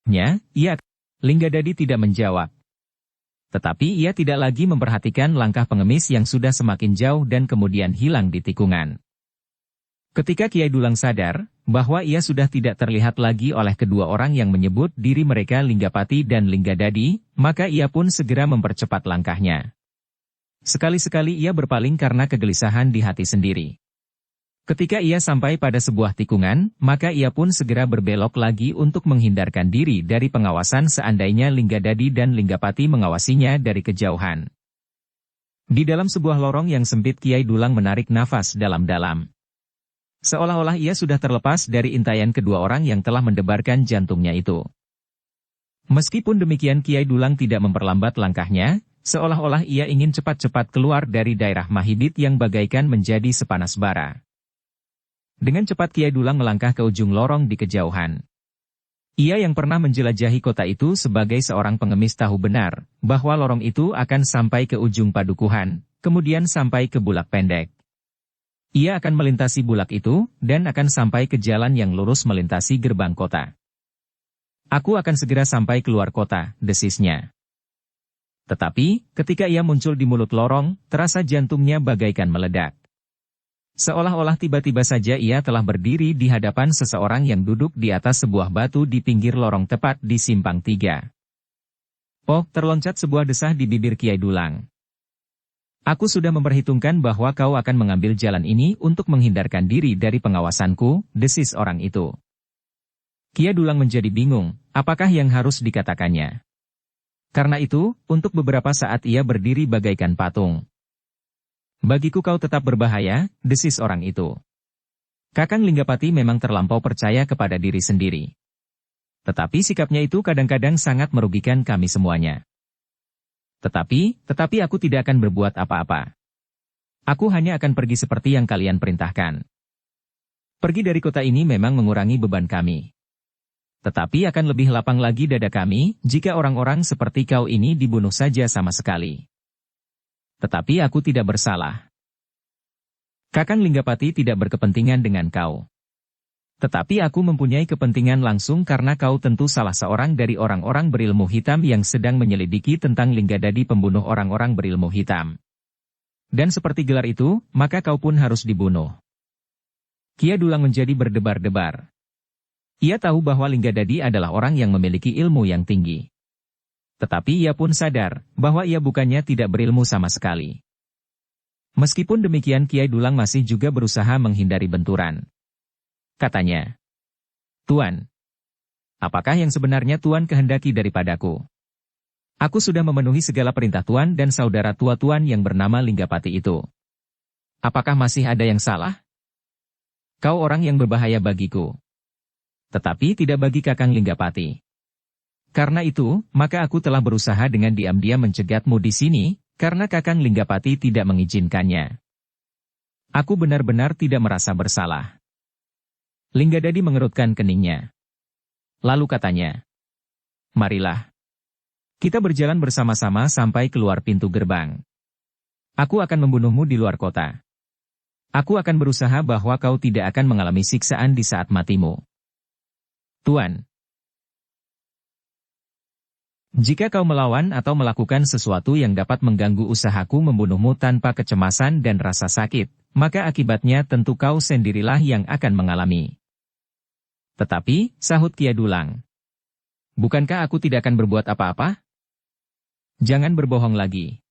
Ia. Linggadadi tidak menjawab. Tetapi ia tidak lagi memperhatikan langkah pengemis yang sudah semakin jauh dan kemudian hilang di tikungan. Ketika Kiai Dulang sadar, bahwa ia sudah tidak terlihat lagi oleh kedua orang yang menyebut diri mereka Linggapati dan Linggadadi, maka ia pun segera mempercepat langkahnya. Sekali-sekali ia berpaling karena kegelisahan di hati sendiri. Ketika ia sampai pada sebuah tikungan, maka ia pun segera berbelok lagi untuk menghindarkan diri dari pengawasan seandainya Linggadadi dan Linggapati mengawasinya dari kejauhan. Di dalam sebuah lorong yang sempit, Kiai Dulang menarik nafas dalam-dalam. Seolah-olah ia sudah terlepas dari intaian kedua orang yang telah mendebarkan jantungnya itu. Meskipun demikian, Kiai Dulang tidak memperlambat langkahnya, seolah-olah ia ingin cepat-cepat keluar dari daerah Mahidit yang bagaikan menjadi sepanas bara. Dengan cepat Kiai Dulang melangkah ke ujung lorong di kejauhan. Ia yang pernah menjelajahi kota itu sebagai seorang pengemis tahu benar, bahwa lorong itu akan sampai ke ujung padukuhan, kemudian sampai ke bulak pendek. Ia akan melintasi bulak itu, dan akan sampai ke jalan yang lurus melintasi gerbang kota. Aku akan segera sampai keluar kota, desisnya. Tetapi, ketika ia muncul di mulut lorong, terasa jantungnya bagaikan meledak. Seolah-olah tiba-tiba saja ia telah berdiri di hadapan seseorang yang duduk di atas sebuah batu di pinggir lorong tepat di simpang 3. Oh, terloncat sebuah desah di bibir Kiai Dulang. Aku sudah memperhitungkan bahwa kau akan mengambil jalan ini untuk menghindarkan diri dari pengawasanku, desis orang itu. Kiai Dulang menjadi bingung, apakah yang harus dikatakannya. Karena itu, untuk beberapa saat ia berdiri bagaikan patung. Bagiku kau tetap berbahaya, desis orang itu. Kakang Linggapati memang terlampau percaya kepada diri sendiri. Tetapi sikapnya itu kadang-kadang sangat merugikan kami semuanya. Tetapi aku tidak akan berbuat apa-apa. Aku hanya akan pergi seperti yang kalian perintahkan. Pergi dari kota ini memang mengurangi beban kami. Tetapi akan lebih lapang lagi dada kami, jika orang-orang seperti kau ini dibunuh saja sama sekali. Tetapi aku tidak bersalah. Kakang Linggapati tidak berkepentingan dengan kau. Tetapi aku mempunyai kepentingan langsung karena kau tentu salah seorang dari orang-orang berilmu hitam yang sedang menyelidiki tentang Linggadadi pembunuh orang-orang berilmu hitam. Dan seperti gelar itu, maka kau pun harus dibunuh. Kiai Dulang menjadi berdebar-debar. Ia tahu bahwa Linggadadi adalah orang yang memiliki ilmu yang tinggi. Tetapi ia pun sadar, bahwa ia bukannya tidak berilmu sama sekali. Meskipun demikian Kiai Dulang masih juga berusaha menghindari benturan. Katanya, Tuan, apakah yang sebenarnya Tuan kehendaki daripadaku? Aku sudah memenuhi segala perintah Tuan dan saudara tua Tuan yang bernama Linggapati itu. Apakah masih ada yang salah? Kau orang yang berbahaya bagiku. Tetapi tidak bagi Kakang Linggapati. Karena itu, maka aku telah berusaha dengan diam-diam mencegatmu di sini, karena Kakang Linggapati tidak mengizinkannya. Aku benar-benar tidak merasa bersalah. Linggadadi mengerutkan keningnya. Lalu katanya, marilah. Kita berjalan bersama-sama sampai keluar pintu gerbang. Aku akan membunuhmu di luar kota. Aku akan berusaha bahwa kau tidak akan mengalami siksaan di saat matimu. Tuan. Jika kau melawan atau melakukan sesuatu yang dapat mengganggu usahaku membunuhmu tanpa kecemasan dan rasa sakit, maka akibatnya tentu kau sendirilah yang akan mengalami. Tetapi, sahut Kiai Dulang, bukankah aku tidak akan berbuat apa-apa? Jangan berbohong lagi.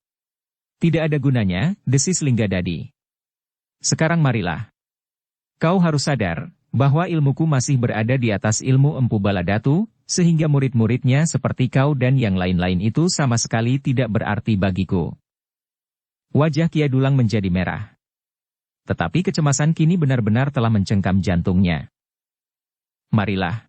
Tidak ada gunanya, desis Linggadadi. Sekarang marilah. Kau harus sadar, bahwa ilmuku masih berada di atas ilmu Empu Baladatu, sehingga murid-muridnya seperti kau dan yang lain-lain itu sama sekali tidak berarti bagiku. Wajah Kiai Dulang menjadi merah. Tetapi kecemasan kini benar-benar telah mencengkam jantungnya. Marilah.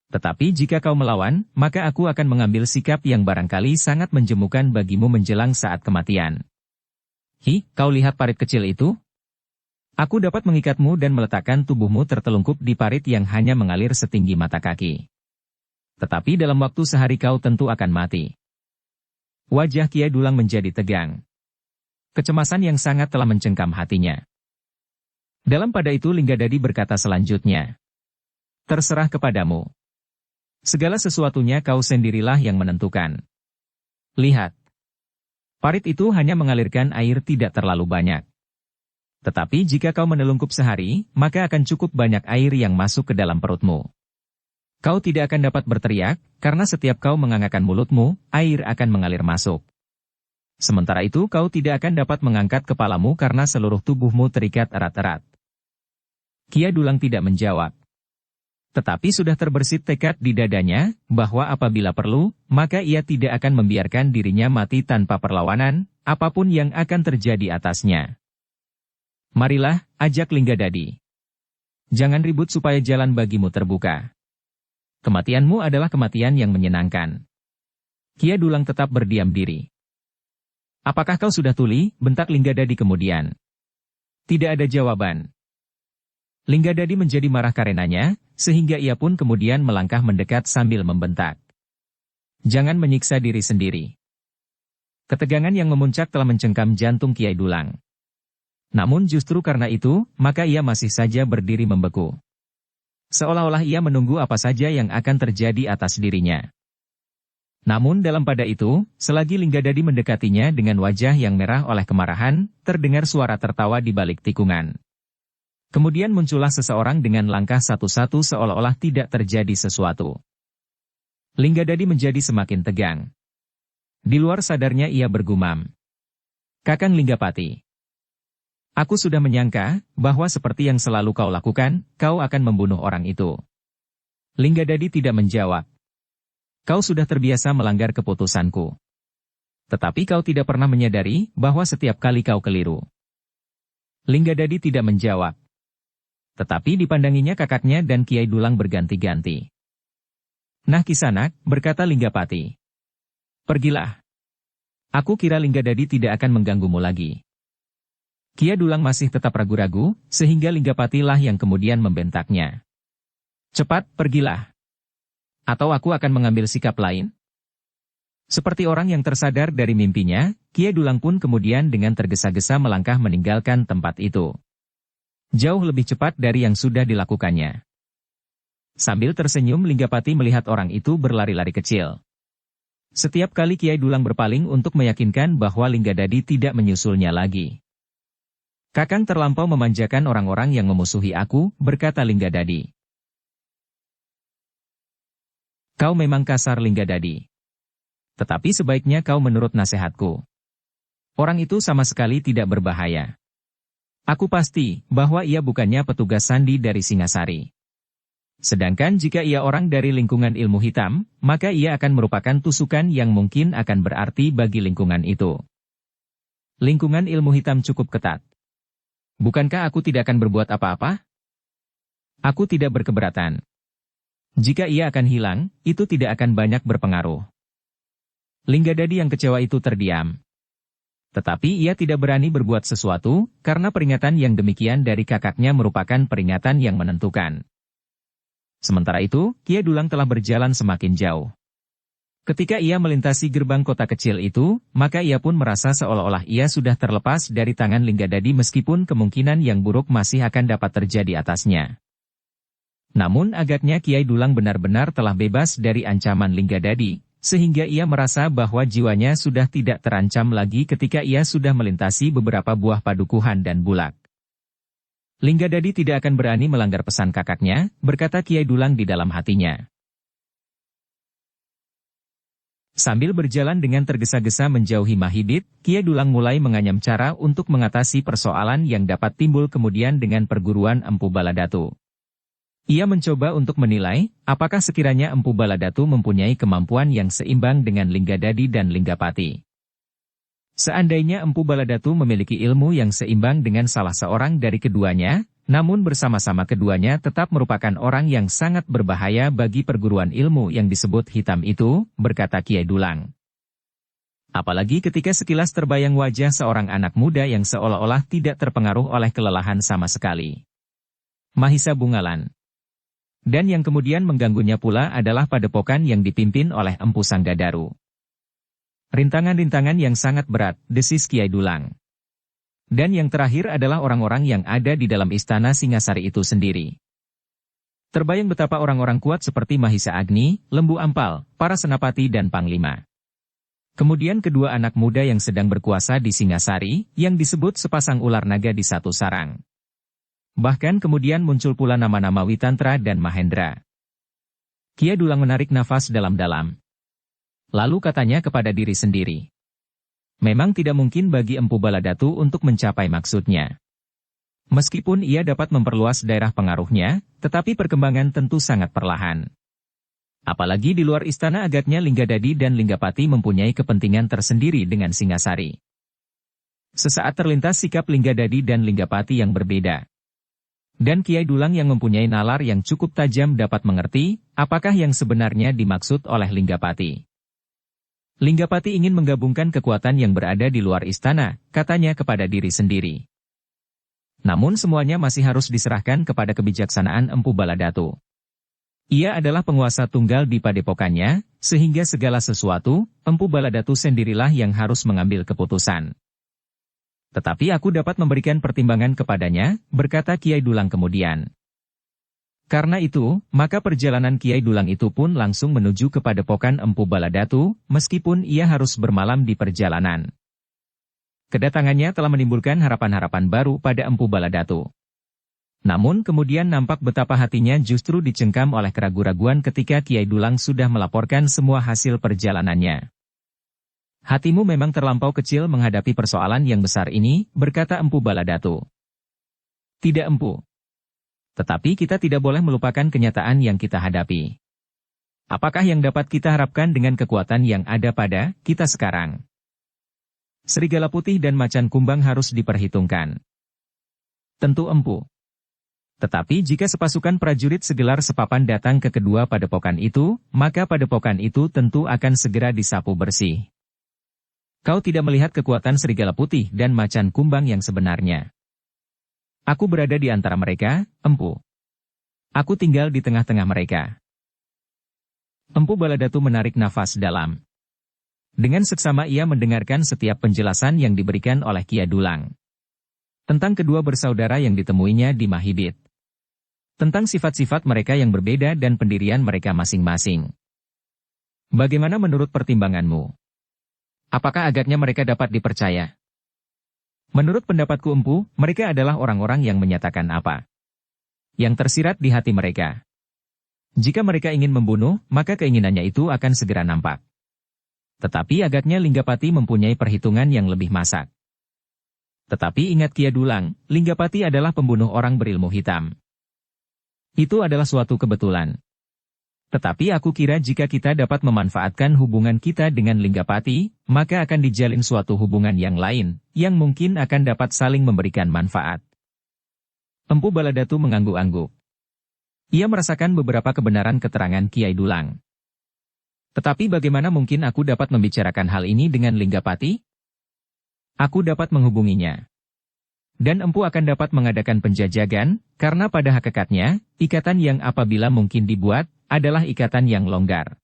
Tetapi jika kau melawan, maka aku akan mengambil sikap yang barangkali sangat menjemukan bagimu menjelang saat kematian. Kau lihat parit kecil itu? Aku dapat mengikatmu dan meletakkan tubuhmu tertelungkup di parit yang hanya mengalir setinggi mata kaki. Tetapi dalam waktu sehari kau tentu akan mati. Wajah Kiai Dulang menjadi tegang. Kecemasan yang sangat telah mencengkam hatinya. Dalam pada itu Linggadadi berkata selanjutnya, terserah kepadamu. Segala sesuatunya kau sendirilah yang menentukan. Lihat. Parit itu hanya mengalirkan air tidak terlalu banyak. Tetapi jika kau menelungkup sehari, maka akan cukup banyak air yang masuk ke dalam perutmu. Kau tidak akan dapat berteriak, karena setiap kau mengangkat mulutmu, air akan mengalir masuk. Sementara itu kau tidak akan dapat mengangkat kepalamu karena seluruh tubuhmu terikat erat-erat. Kia Dulang tidak menjawab. Tetapi sudah terbersit tekad di dadanya, bahwa apabila perlu, maka ia tidak akan membiarkan dirinya mati tanpa perlawanan, apapun yang akan terjadi atasnya. Marilah, ajak Linggadadi. Jangan ribut supaya jalan bagimu terbuka. Kematianmu adalah kematian yang menyenangkan. Kia Dulang tetap berdiam diri. Apakah kau sudah tuli? Bentak Linggadadi kemudian. Tidak ada jawaban. Linggadadi menjadi marah karenanya, sehingga ia pun kemudian melangkah mendekat sambil membentak. Jangan menyiksa diri sendiri. Ketegangan yang memuncak telah mencengkam jantung Kiai Dulang. Namun justru karena itu, maka ia masih saja berdiri membeku. Seolah-olah ia menunggu apa saja yang akan terjadi atas dirinya. Namun dalam pada itu, selagi Linggadadi mendekatinya dengan wajah yang merah oleh kemarahan, terdengar suara tertawa di balik tikungan. Kemudian muncullah seseorang dengan langkah satu-satu seolah-olah tidak terjadi sesuatu. Linggadadi menjadi semakin tegang. Di luar sadarnya ia bergumam. Kakang Linggapati. Aku sudah menyangka, bahwa seperti yang selalu kau lakukan, kau akan membunuh orang itu. Linggadadi tidak menjawab. Kau sudah terbiasa melanggar keputusanku. Tetapi kau tidak pernah menyadari, bahwa setiap kali kau keliru. Linggadadi tidak menjawab. Tetapi dipandanginya kakaknya dan Kiai Dulang berganti-ganti. Nah Kisanak, berkata Linggapati. Pergilah. Aku kira Linggadadi tidak akan mengganggumu lagi. Kia Dulang masih tetap ragu-ragu, sehingga Linggapati lah yang kemudian membentaknya. Cepat, pergilah. Atau aku akan mengambil sikap lain? Seperti orang yang tersadar dari mimpinya, Kia Dulang pun kemudian dengan tergesa-gesa melangkah meninggalkan tempat itu. Jauh lebih cepat dari yang sudah dilakukannya. Sambil tersenyum Linggapati melihat orang itu berlari-lari kecil. Setiap kali Kiai Dulang berpaling untuk meyakinkan bahwa Linggadadi tidak menyusulnya lagi. Kakang terlampau memanjakan orang-orang yang memusuhi aku, berkata Linggadadi. Kau memang kasar Linggadadi. Tetapi sebaiknya kau menurut nasihatku. Orang itu sama sekali tidak berbahaya. Aku pasti, bahwa ia bukannya petugas sandi dari Singasari. Sedangkan jika ia orang dari lingkungan ilmu hitam, maka ia akan merupakan tusukan yang mungkin akan berarti bagi lingkungan itu. Lingkungan ilmu hitam cukup ketat. Bukankah aku tidak akan berbuat apa-apa? Aku tidak berkeberatan. Jika ia akan hilang, itu tidak akan banyak berpengaruh. Linggadadi yang kecewa itu terdiam. Tetapi ia tidak berani berbuat sesuatu, karena peringatan yang demikian dari kakaknya merupakan peringatan yang menentukan. Sementara itu, Kiai Dulang telah berjalan semakin jauh. Ketika ia melintasi gerbang kota kecil itu, maka ia pun merasa seolah-olah ia sudah terlepas dari tangan Linggadadi meskipun kemungkinan yang buruk masih akan dapat terjadi atasnya. Namun agaknya Kiai Dulang benar-benar telah bebas dari ancaman Linggadadi, sehingga ia merasa bahwa jiwanya sudah tidak terancam lagi ketika ia sudah melintasi beberapa buah padukuhan dan bulak. Linggadadi tidak akan berani melanggar pesan kakaknya, berkata Kiai Dulang di dalam hatinya. Sambil berjalan dengan tergesa-gesa menjauhi Mahidit, Kiai Dulang mulai menganyam cara untuk mengatasi persoalan yang dapat timbul kemudian dengan perguruan Empu Baladatu. Ia mencoba untuk menilai, apakah sekiranya Empu Baladatu mempunyai kemampuan yang seimbang dengan Linggadadi dan Linggapati. Seandainya Empu Baladatu memiliki ilmu yang seimbang dengan salah seorang dari keduanya, namun bersama-sama keduanya tetap merupakan orang yang sangat berbahaya bagi perguruan ilmu yang disebut hitam itu, berkata Kiai Dulang. Apalagi ketika sekilas terbayang wajah seorang anak muda yang seolah-olah tidak terpengaruh oleh kelelahan sama sekali. Mahisa Bungalan. Dan yang kemudian mengganggunya pula adalah padepokan yang dipimpin oleh Empu Sanggadaru. Rintangan-rintangan yang sangat berat, desis Kiai Dulang. Dan yang terakhir adalah orang-orang yang ada di dalam istana Singasari itu sendiri. Terbayang betapa orang-orang kuat seperti Mahisa Agni, Lembu Ampal, para senapati dan panglima. Kemudian kedua anak muda yang sedang berkuasa di Singasari, yang disebut sepasang ular naga di satu sarang. Bahkan kemudian muncul pula nama-nama Witantra dan Mahendra. Kiai Dulang menarik nafas dalam-dalam. Lalu katanya kepada diri sendiri. Memang tidak mungkin bagi Empu Baladatu untuk mencapai maksudnya. Meskipun ia dapat memperluas daerah pengaruhnya, tetapi perkembangan tentu sangat perlahan. Apalagi di luar istana agaknya Linggadadi dan Linggapati mempunyai kepentingan tersendiri dengan Singasari. Sesaat terlintas sikap Linggadadi dan Linggapati yang berbeda. Dan Kiai Dulang yang mempunyai nalar yang cukup tajam dapat mengerti, apakah yang sebenarnya dimaksud oleh Linggapati. Linggapati ingin menggabungkan kekuatan yang berada di luar istana, katanya kepada diri sendiri. Namun semuanya masih harus diserahkan kepada kebijaksanaan Empu Baladatu. Ia adalah penguasa tunggal di padepokannya, sehingga segala sesuatu, Empu Baladatu sendirilah yang harus mengambil keputusan. Tetapi aku dapat memberikan pertimbangan kepadanya, berkata Kiai Dulang kemudian. Karena itu, maka perjalanan Kiai Dulang itu pun langsung menuju ke padepokan Empu Baladatu, meskipun ia harus bermalam di perjalanan. Kedatangannya telah menimbulkan harapan-harapan baru pada Empu Baladatu. Namun kemudian nampak betapa hatinya justru dicengkam oleh keraguan-raguan ketika Kiai Dulang sudah melaporkan semua hasil perjalanannya. Hatimu memang terlampau kecil menghadapi persoalan yang besar ini, berkata Empu Baladatu. Tidak Empu. Tetapi kita tidak boleh melupakan kenyataan yang kita hadapi. Apakah yang dapat kita harapkan dengan kekuatan yang ada pada kita sekarang? Serigala putih dan macan kumbang harus diperhitungkan. Tentu Empu. Tetapi jika sepasukan prajurit segelar sepapan datang ke kedua padepokan itu, maka padepokan itu tentu akan segera disapu bersih. Kau tidak melihat kekuatan serigala putih dan macan kumbang yang sebenarnya. Aku berada di antara mereka, Empu. Aku tinggal di tengah-tengah mereka. Empu Baladatu menarik nafas dalam. Dengan seksama ia mendengarkan setiap penjelasan yang diberikan oleh Kiai Dulang. Tentang kedua bersaudara yang ditemuinya di Mahibit. Tentang sifat-sifat mereka yang berbeda dan pendirian mereka masing-masing. Bagaimana menurut pertimbanganmu? Apakah agaknya mereka dapat dipercaya? Menurut pendapatku Empu, mereka adalah orang-orang yang menyatakan apa yang tersirat di hati mereka. Jika mereka ingin membunuh, maka keinginannya itu akan segera nampak. Tetapi agaknya Linggapati mempunyai perhitungan yang lebih masak. Tetapi ingat Kiai Dulang, Linggapati adalah pembunuh orang berilmu hitam. Itu adalah suatu kebetulan. Tetapi aku kira jika kita dapat memanfaatkan hubungan kita dengan Linggapati, maka akan dijalin suatu hubungan yang lain, yang mungkin akan dapat saling memberikan manfaat. Empu Baladatu mengangguk-angguk. Ia merasakan beberapa kebenaran keterangan Kiai Dulang. Tetapi bagaimana mungkin aku dapat membicarakan hal ini dengan Linggapati? Aku dapat menghubunginya. Dan Empu akan dapat mengadakan penjajagan, karena pada hakikatnya, ikatan yang apabila mungkin dibuat, adalah ikatan yang longgar.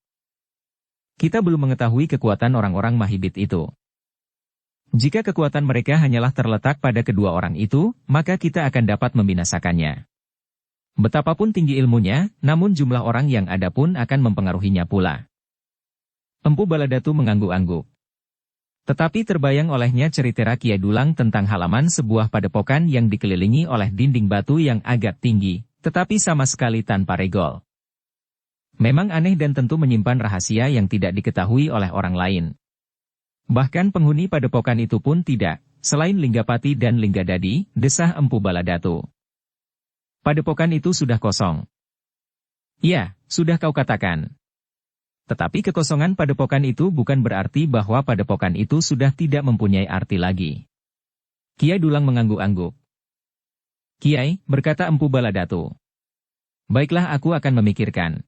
Kita belum mengetahui kekuatan orang-orang Mahibit itu. Jika kekuatan mereka hanyalah terletak pada kedua orang itu, maka kita akan dapat membinasakannya. Betapapun tinggi ilmunya, namun jumlah orang yang ada pun akan mempengaruhinya pula. Empu Baladatu mengangguk-angguk. Tetapi terbayang olehnya cerita Kiai Dulang tentang halaman sebuah padepokan yang dikelilingi oleh dinding batu yang agak tinggi, tetapi sama sekali tanpa regol. Memang aneh dan tentu menyimpan rahasia yang tidak diketahui oleh orang lain. Bahkan penghuni padepokan itu pun tidak, selain Linggapati dan Linggadadi, desah Empu Baladatu. Padepokan itu sudah kosong. Ya, sudah kau katakan. Tetapi kekosongan padepokan itu bukan berarti bahwa padepokan itu sudah tidak mempunyai arti lagi. Kiai Dulang mengangguk-angguk. Kiai, berkata Empu Baladatu. Baiklah aku akan memikirkan.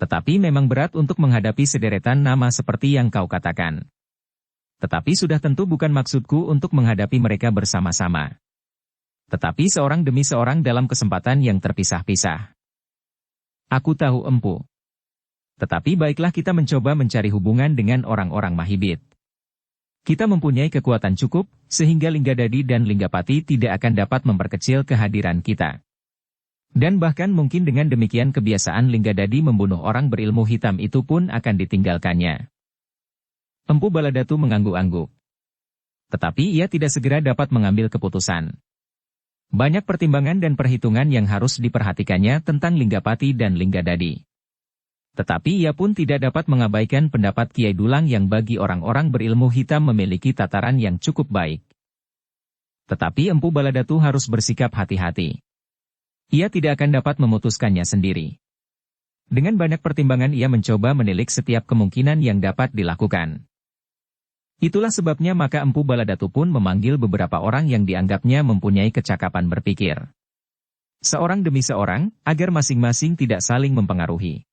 Tetapi memang berat untuk menghadapi sederetan nama seperti yang kau katakan. Tetapi sudah tentu bukan maksudku untuk menghadapi mereka bersama-sama. Tetapi seorang demi seorang dalam kesempatan yang terpisah-pisah. Aku tahu Empu. Tetapi baiklah kita mencoba mencari hubungan dengan orang-orang Mahibit. Kita mempunyai kekuatan cukup, sehingga Linggadadi dan Linggapati tidak akan dapat memperkecil kehadiran kita. Dan bahkan mungkin dengan demikian kebiasaan Linggadadi membunuh orang berilmu hitam itu pun akan ditinggalkannya. Empu Baladatu mengangguk-angguk. Tetapi ia tidak segera dapat mengambil keputusan. Banyak pertimbangan dan perhitungan yang harus diperhatikannya tentang Linggapati dan Linggadadi. Tetapi ia pun tidak dapat mengabaikan pendapat Kiai Dulang yang bagi orang-orang berilmu hitam memiliki tataran yang cukup baik. Tetapi Empu Baladatu harus bersikap hati-hati. Ia tidak akan dapat memutuskannya sendiri. Dengan banyak pertimbangan ia mencoba menilik setiap kemungkinan yang dapat dilakukan. Itulah sebabnya maka Empu Baladatu pun memanggil beberapa orang yang dianggapnya mempunyai kecakapan berpikir. Seorang demi seorang, agar masing-masing tidak saling mempengaruhi.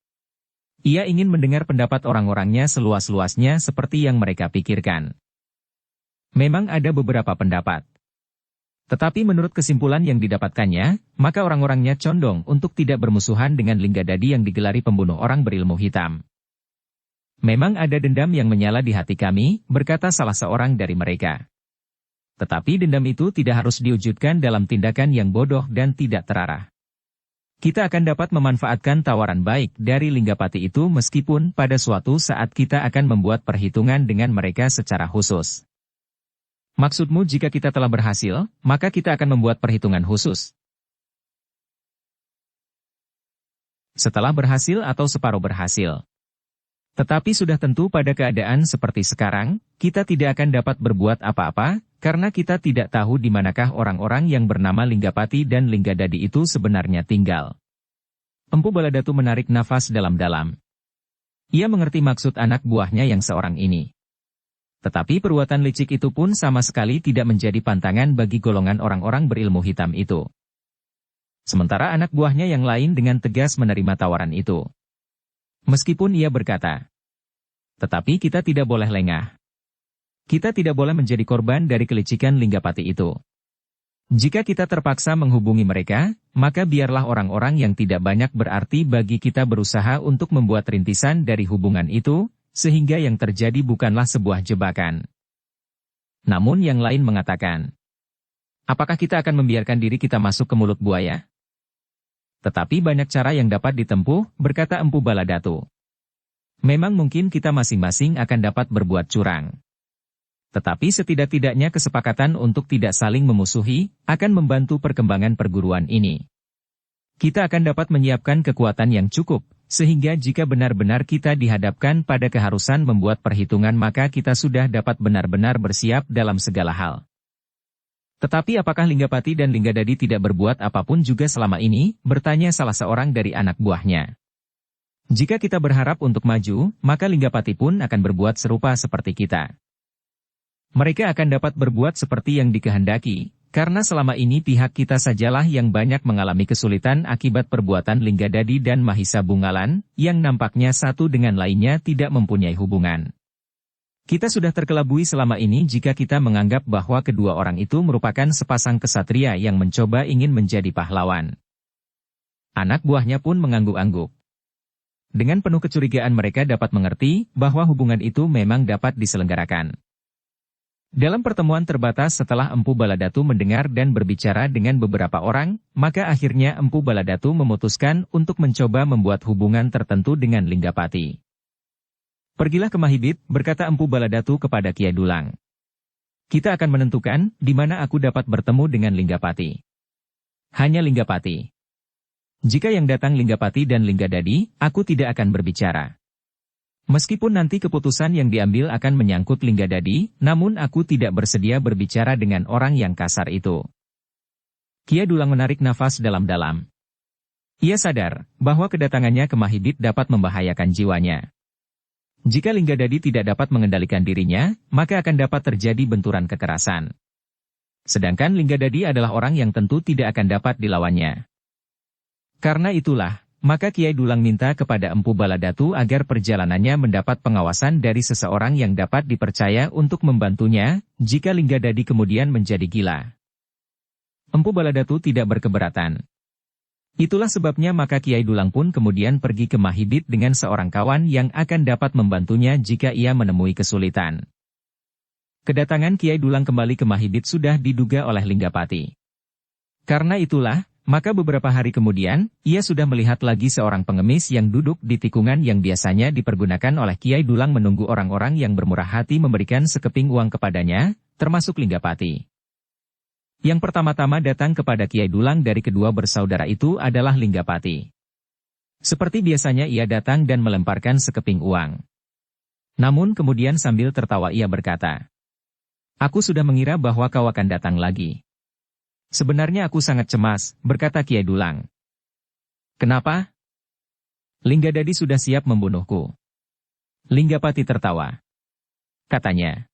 Ia ingin mendengar pendapat orang-orangnya seluas-luasnya seperti yang mereka pikirkan. Memang ada beberapa pendapat. Tetapi menurut kesimpulan yang didapatkannya, maka orang-orangnya condong untuk tidak bermusuhan dengan Linggadadi yang digelari pembunuh orang berilmu hitam. Memang ada dendam yang menyala di hati kami, berkata salah seorang dari mereka. Tetapi dendam itu tidak harus diwujudkan dalam tindakan yang bodoh dan tidak terarah. Kita akan dapat memanfaatkan tawaran baik dari Linggapati itu meskipun pada suatu saat kita akan membuat perhitungan dengan mereka secara khusus. Maksudmu jika kita telah berhasil, maka kita akan membuat perhitungan khusus. Setelah berhasil atau separuh berhasil. Tetapi sudah tentu pada keadaan seperti sekarang, kita tidak akan dapat berbuat apa-apa, karena kita tidak tahu di manakah orang-orang yang bernama Linggapati dan Linggadadi itu sebenarnya tinggal. Empu Baladatu menarik nafas dalam-dalam. Ia mengerti maksud anak buahnya yang seorang ini. Tetapi perbuatan licik itu pun sama sekali tidak menjadi pantangan bagi golongan orang-orang berilmu hitam itu. Sementara anak buahnya yang lain dengan tegas menerima tawaran itu. Meskipun ia berkata, tetapi kita tidak boleh lengah. Kita tidak boleh menjadi korban dari kelicikan Linggapati itu. Jika kita terpaksa menghubungi mereka, maka biarlah orang-orang yang tidak banyak berarti bagi kita berusaha untuk membuat rintisan dari hubungan itu, sehingga yang terjadi bukanlah sebuah jebakan. Namun yang lain mengatakan, apakah kita akan membiarkan diri kita masuk ke mulut buaya? Tetapi banyak cara yang dapat ditempuh, berkata Empu Baladatu. Memang mungkin kita masing-masing akan dapat berbuat curang. Tetapi setidak-tidaknya kesepakatan untuk tidak saling memusuhi, akan membantu perkembangan perguruan ini. Kita akan dapat menyiapkan kekuatan yang cukup, sehingga jika benar-benar kita dihadapkan pada keharusan membuat perhitungan maka kita sudah dapat benar-benar bersiap dalam segala hal. Tetapi apakah Linggapati dan Linggadadi tidak berbuat apapun juga selama ini, bertanya salah seorang dari anak buahnya. Jika kita berharap untuk maju, maka Linggapati pun akan berbuat serupa seperti kita. Mereka akan dapat berbuat seperti yang dikehendaki, karena selama ini pihak kita sajalah yang banyak mengalami kesulitan akibat perbuatan Linggadadi dan Mahisa Bungalan, yang nampaknya satu dengan lainnya tidak mempunyai hubungan. Kita sudah terkelabui selama ini jika kita menganggap bahwa kedua orang itu merupakan sepasang kesatria yang mencoba ingin menjadi pahlawan. Anak buahnya pun mengangguk-angguk. Dengan penuh kecurigaan mereka dapat mengerti bahwa hubungan itu memang dapat diselenggarakan. Dalam pertemuan terbatas setelah Empu Baladatu mendengar dan berbicara dengan beberapa orang, maka akhirnya Empu Baladatu memutuskan untuk mencoba membuat hubungan tertentu dengan Linggapati. Pergilah ke Mahibit, berkata Empu Baladatu kepada Kiai Dulang. Kita akan menentukan di mana aku dapat bertemu dengan Linggapati. Hanya Linggapati. Jika yang datang Linggapati dan Linggadadi, aku tidak akan berbicara. Meskipun nanti keputusan yang diambil akan menyangkut Linggadadi, namun aku tidak bersedia berbicara dengan orang yang kasar itu. Kiai Dulang menarik nafas dalam-dalam. Ia sadar bahwa kedatangannya ke Mahibit dapat membahayakan jiwanya. Jika Linggadadi tidak dapat mengendalikan dirinya, maka akan dapat terjadi benturan kekerasan. Sedangkan Linggadadi adalah orang yang tentu tidak akan dapat dilawannya. Karena itulah, maka Kiai Dulang minta kepada Empu Baladatu agar perjalanannya mendapat pengawasan dari seseorang yang dapat dipercaya untuk membantunya, jika Linggadadi kemudian menjadi gila. Empu Baladatu tidak berkeberatan. Itulah sebabnya maka Kiai Dulang pun kemudian pergi ke Mahibit dengan seorang kawan yang akan dapat membantunya jika ia menemui kesulitan. Kedatangan Kiai Dulang kembali ke Mahibit sudah diduga oleh Linggapati. Karena itulah, maka beberapa hari kemudian, ia sudah melihat lagi seorang pengemis yang duduk di tikungan yang biasanya dipergunakan oleh Kiai Dulang menunggu orang-orang yang bermurah hati memberikan sekeping uang kepadanya, termasuk Linggapati. Yang pertama-tama datang kepada Kiai Dulang dari kedua bersaudara itu adalah Linggapati. Seperti biasanya ia datang dan melemparkan sekeping uang. Namun kemudian sambil tertawa ia berkata, "Aku sudah mengira bahwa kau akan datang lagi. Sebenarnya aku sangat cemas," berkata Kiai Dulang. "Kenapa?" "Linggadadi sudah siap membunuhku." Linggapati tertawa. Katanya,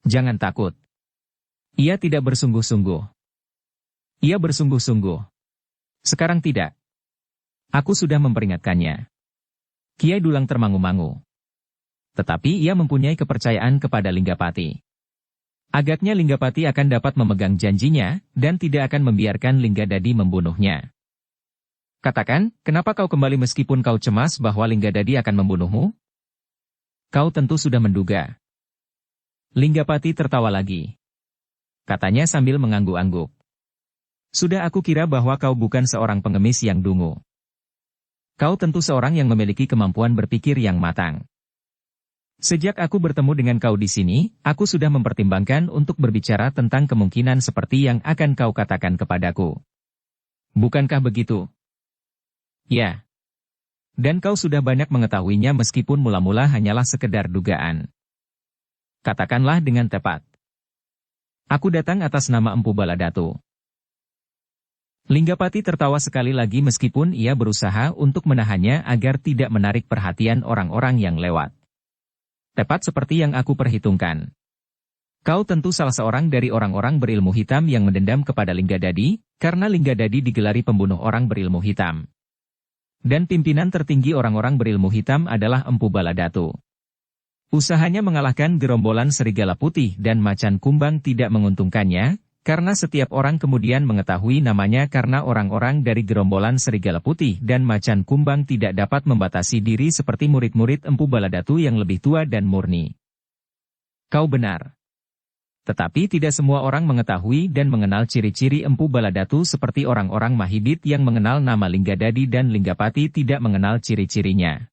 "Jangan takut. Ia tidak bersungguh-sungguh." "Ia bersungguh-sungguh. Sekarang tidak. Aku sudah memperingatkannya." Kiai Dulang termangu-mangu. Tetapi ia mempunyai kepercayaan kepada Linggapati. Agaknya Linggapati akan dapat memegang janjinya, dan tidak akan membiarkan Linggadadi membunuhnya. "Katakan, kenapa kau kembali meskipun kau cemas bahwa Linggadadi akan membunuhmu?" "Kau tentu sudah menduga." Linggapati tertawa lagi. Katanya sambil mengangguk-angguk. "Sudah aku kira bahwa kau bukan seorang pengemis yang dungu. Kau tentu seorang yang memiliki kemampuan berpikir yang matang. Sejak aku bertemu dengan kau di sini, aku sudah mempertimbangkan untuk berbicara tentang kemungkinan seperti yang akan kau katakan kepadaku. Bukankah begitu?" "Ya. Dan kau sudah banyak mengetahuinya meskipun mula-mula hanyalah sekedar dugaan. Katakanlah dengan tepat." "Aku datang atas nama Empu Baladatu." Linggapati tertawa sekali lagi meskipun ia berusaha untuk menahannya agar tidak menarik perhatian orang-orang yang lewat. "Tepat seperti yang aku perhitungkan. Kau tentu salah seorang dari orang-orang berilmu hitam yang mendendam kepada Linggadadi, karena Linggadadi digelari pembunuh orang berilmu hitam. Dan pimpinan tertinggi orang-orang berilmu hitam adalah Empu Baladatu. Usahanya mengalahkan gerombolan Serigala Putih dan Macan Kumbang tidak menguntungkannya, karena setiap orang kemudian mengetahui namanya karena orang-orang dari gerombolan Serigala Putih dan Macan Kumbang tidak dapat membatasi diri seperti murid-murid Empu Baladatu yang lebih tua dan murni." "Kau benar. Tetapi tidak semua orang mengetahui dan mengenal ciri-ciri Empu Baladatu seperti orang-orang Mahibit yang mengenal nama Linggadadi dan Linggapati tidak mengenal ciri-cirinya."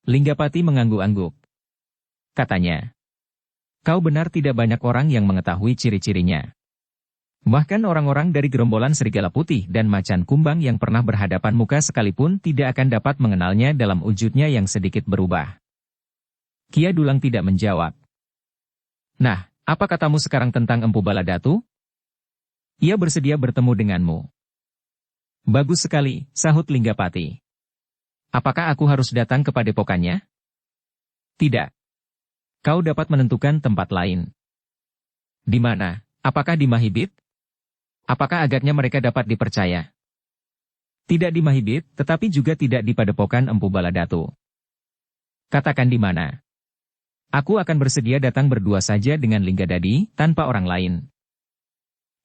Linggapati mengangguk-angguk. Katanya, "Kau benar tidak banyak orang yang mengetahui ciri-cirinya. Bahkan orang-orang dari gerombolan Serigala Putih dan Macan Kumbang yang pernah berhadapan muka sekalipun tidak akan dapat mengenalnya dalam wujudnya yang sedikit berubah." Kiai Dulang tidak menjawab. "Nah, apa katamu sekarang tentang Empu Baladatu?" "Ia bersedia bertemu denganmu." "Bagus sekali," sahut Linggapati. "Apakah aku harus datang ke padepokannya?" "Tidak. Kau dapat menentukan tempat lain." "Di mana? Apakah di Mahibit? Apakah agaknya mereka dapat dipercaya?" "Tidak di Mahibit, tetapi juga tidak di padepokan Empu Baladatu." "Katakan di mana." "Aku akan bersedia datang berdua saja dengan Linggadadi, tanpa orang lain."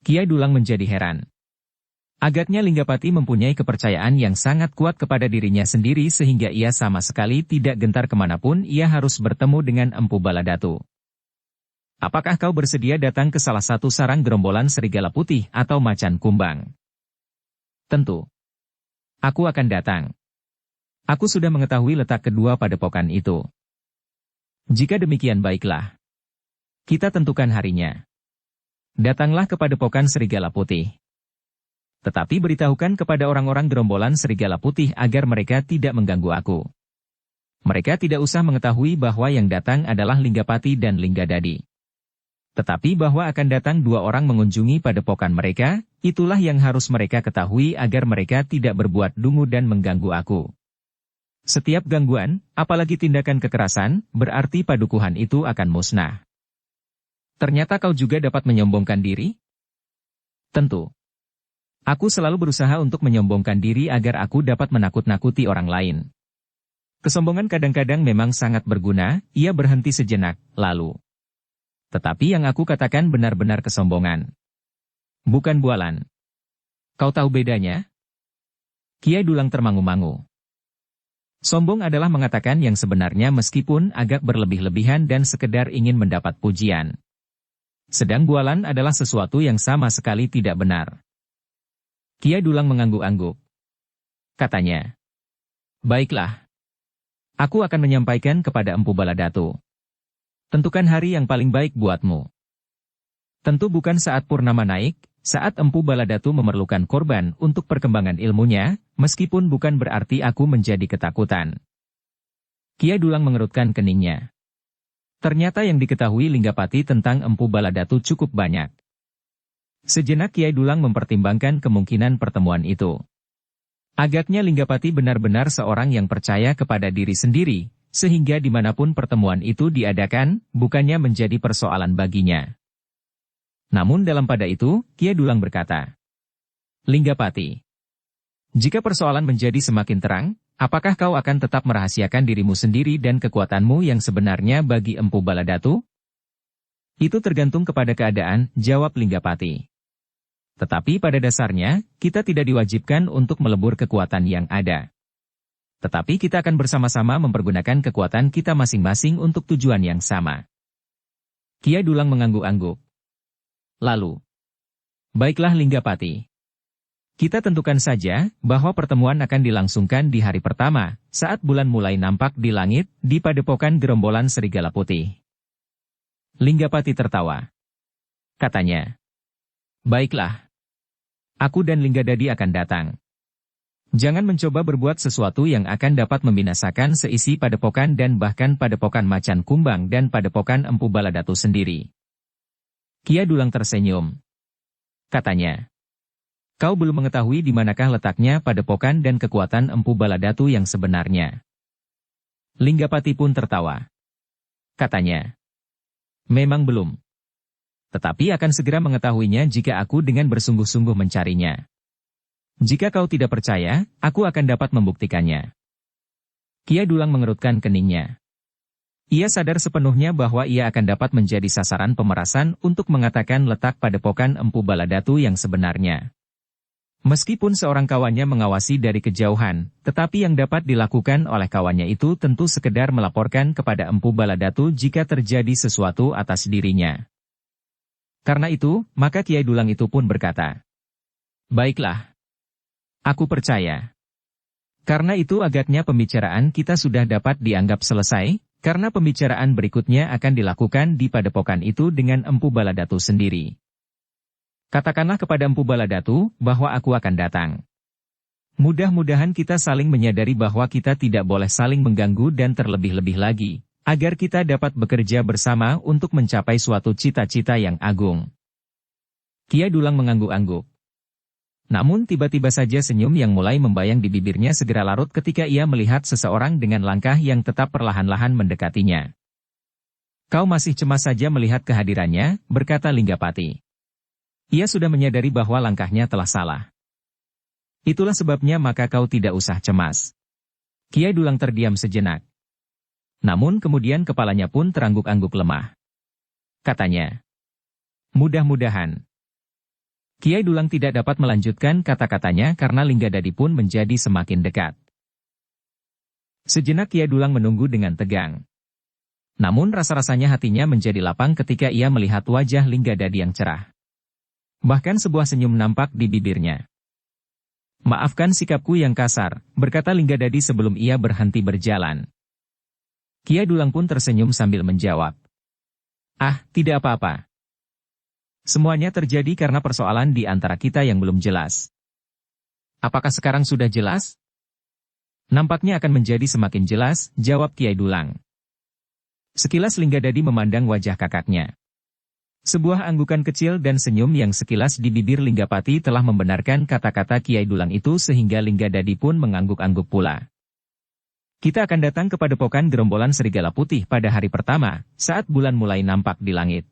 Kiai Dulang menjadi heran. Agaknya Linggapati mempunyai kepercayaan yang sangat kuat kepada dirinya sendiri sehingga ia sama sekali tidak gentar kemanapun ia harus bertemu dengan Empu Baladatu. "Apakah kau bersedia datang ke salah satu sarang gerombolan Serigala Putih atau Macan Kumbang?" "Tentu. Aku akan datang. Aku sudah mengetahui letak kedua padepokan itu." "Jika demikian baiklah. Kita tentukan harinya. Datanglah ke padepokan Serigala Putih. Tetapi beritahukan kepada orang-orang gerombolan Serigala Putih agar mereka tidak mengganggu aku. Mereka tidak usah mengetahui bahwa yang datang adalah Linggapati dan Linggadadi. Tetapi bahwa akan datang dua orang mengunjungi padepokan mereka, itulah yang harus mereka ketahui agar mereka tidak berbuat dungu dan mengganggu aku. Setiap gangguan, apalagi tindakan kekerasan, berarti padukuhan itu akan musnah." "Ternyata kau juga dapat menyombongkan diri?" "Tentu. Aku selalu berusaha untuk menyombongkan diri agar aku dapat menakut-nakuti orang lain. Kesombongan kadang-kadang memang sangat berguna." Ia berhenti sejenak, lalu. "Tetapi yang aku katakan benar-benar kesombongan. Bukan bualan. Kau tahu bedanya?" Kiai Dulang termangu-mangu. Sombong adalah mengatakan yang sebenarnya meskipun agak berlebih-lebihan dan sekedar ingin mendapat pujian. Sedang bualan adalah sesuatu yang sama sekali tidak benar. Kiai Dulang mengangguk-angguk. Katanya, baiklah. Aku akan menyampaikan kepada Empu Baladatu. Tentukan hari yang paling baik buatmu. Tentu bukan saat purnama naik, saat Empu Baladatu memerlukan korban untuk perkembangan ilmunya, meskipun bukan berarti aku menjadi ketakutan. Kiai Dulang mengerutkan keningnya. Ternyata yang diketahui Linggapati tentang Empu Baladatu cukup banyak. Sejenak Kiai Dulang mempertimbangkan kemungkinan pertemuan itu. Agaknya Linggapati benar-benar seorang yang percaya kepada diri sendiri, sehingga dimanapun pertemuan itu diadakan, bukannya menjadi persoalan baginya. Namun dalam pada itu, Kiai Dulang berkata, Linggapati, jika persoalan menjadi semakin terang, apakah kau akan tetap merahasiakan dirimu sendiri dan kekuatanmu yang sebenarnya bagi Empu Baladatu? Itu tergantung kepada keadaan, jawab Linggapati. Tetapi pada dasarnya, kita tidak diwajibkan untuk melebur kekuatan yang ada. Tetapi kita akan bersama-sama mempergunakan kekuatan kita masing-masing untuk tujuan yang sama. Kiai Dulang mengangguk-angguk. Lalu, baiklah Linggapati. Kita tentukan saja bahwa pertemuan akan dilangsungkan di hari pertama, saat bulan mulai nampak di langit, di padepokan gerombolan Serigala Putih. Linggapati tertawa. Katanya, baiklah. Aku dan Linggadadi akan datang. Jangan mencoba berbuat sesuatu yang akan dapat membinasakan seisi padepokan dan bahkan padepokan Macan Kumbang dan padepokan Empu Baladatu sendiri. Kiai Dulang tersenyum. Katanya, kau belum mengetahui di manakah letaknya padepokan dan kekuatan Empu Baladatu yang sebenarnya. Linggapati pun tertawa. Katanya, memang belum. Tetapi akan segera mengetahuinya jika aku dengan bersungguh-sungguh mencarinya. Jika kau tidak percaya, aku akan dapat membuktikannya. Kiai Dulang mengerutkan keningnya. Ia sadar sepenuhnya bahwa ia akan dapat menjadi sasaran pemerasan untuk mengatakan letak padepokan Empu Baladatu yang sebenarnya. Meskipun seorang kawannya mengawasi dari kejauhan, tetapi yang dapat dilakukan oleh kawannya itu tentu sekedar melaporkan kepada Empu Baladatu jika terjadi sesuatu atas dirinya. Karena itu, maka Kiai Dulang itu pun berkata, baiklah. Aku percaya. Karena itu agaknya pembicaraan kita sudah dapat dianggap selesai, karena pembicaraan berikutnya akan dilakukan di padepokan itu dengan Empu Baladatu sendiri. Katakanlah kepada Empu Baladatu bahwa aku akan datang. Mudah-mudahan kita saling menyadari bahwa kita tidak boleh saling mengganggu dan terlebih-lebih lagi, agar kita dapat bekerja bersama untuk mencapai suatu cita-cita yang agung. Kiai Dulang mengangguk-angguk. Namun tiba-tiba saja senyum yang mulai membayang di bibirnya segera larut ketika ia melihat seseorang dengan langkah yang tetap perlahan-lahan mendekatinya. Kau masih cemas saja melihat kehadirannya, berkata Linggapati. Ia sudah menyadari bahwa langkahnya telah salah. Itulah sebabnya maka kau tidak usah cemas. Kiai Dulang terdiam sejenak. Namun kemudian kepalanya pun terangguk-angguk lemah. Katanya, mudah-mudahan. Kiai Dulang tidak dapat melanjutkan kata-katanya karena Linggadadi pun menjadi semakin dekat. Sejenak Kiai Dulang menunggu dengan tegang. Namun rasa-rasanya hatinya menjadi lapang ketika ia melihat wajah Linggadadi yang cerah. Bahkan sebuah senyum nampak di bibirnya. Maafkan sikapku yang kasar, berkata Linggadadi sebelum ia berhenti berjalan. Kiai Dulang pun tersenyum sambil menjawab. Ah, tidak apa-apa. Semuanya terjadi karena persoalan di antara kita yang belum jelas. Apakah sekarang sudah jelas? Nampaknya akan menjadi semakin jelas, jawab Kiai Dulang. Sekilas Linggadadi memandang wajah kakaknya. Sebuah anggukan kecil dan senyum yang sekilas di bibir Linggapati telah membenarkan kata-kata Kiai Dulang itu sehingga Linggadadi pun mengangguk-angguk pula. Kita akan datang ke padepokan gerombolan Serigala Putih pada hari pertama, saat bulan mulai nampak di langit.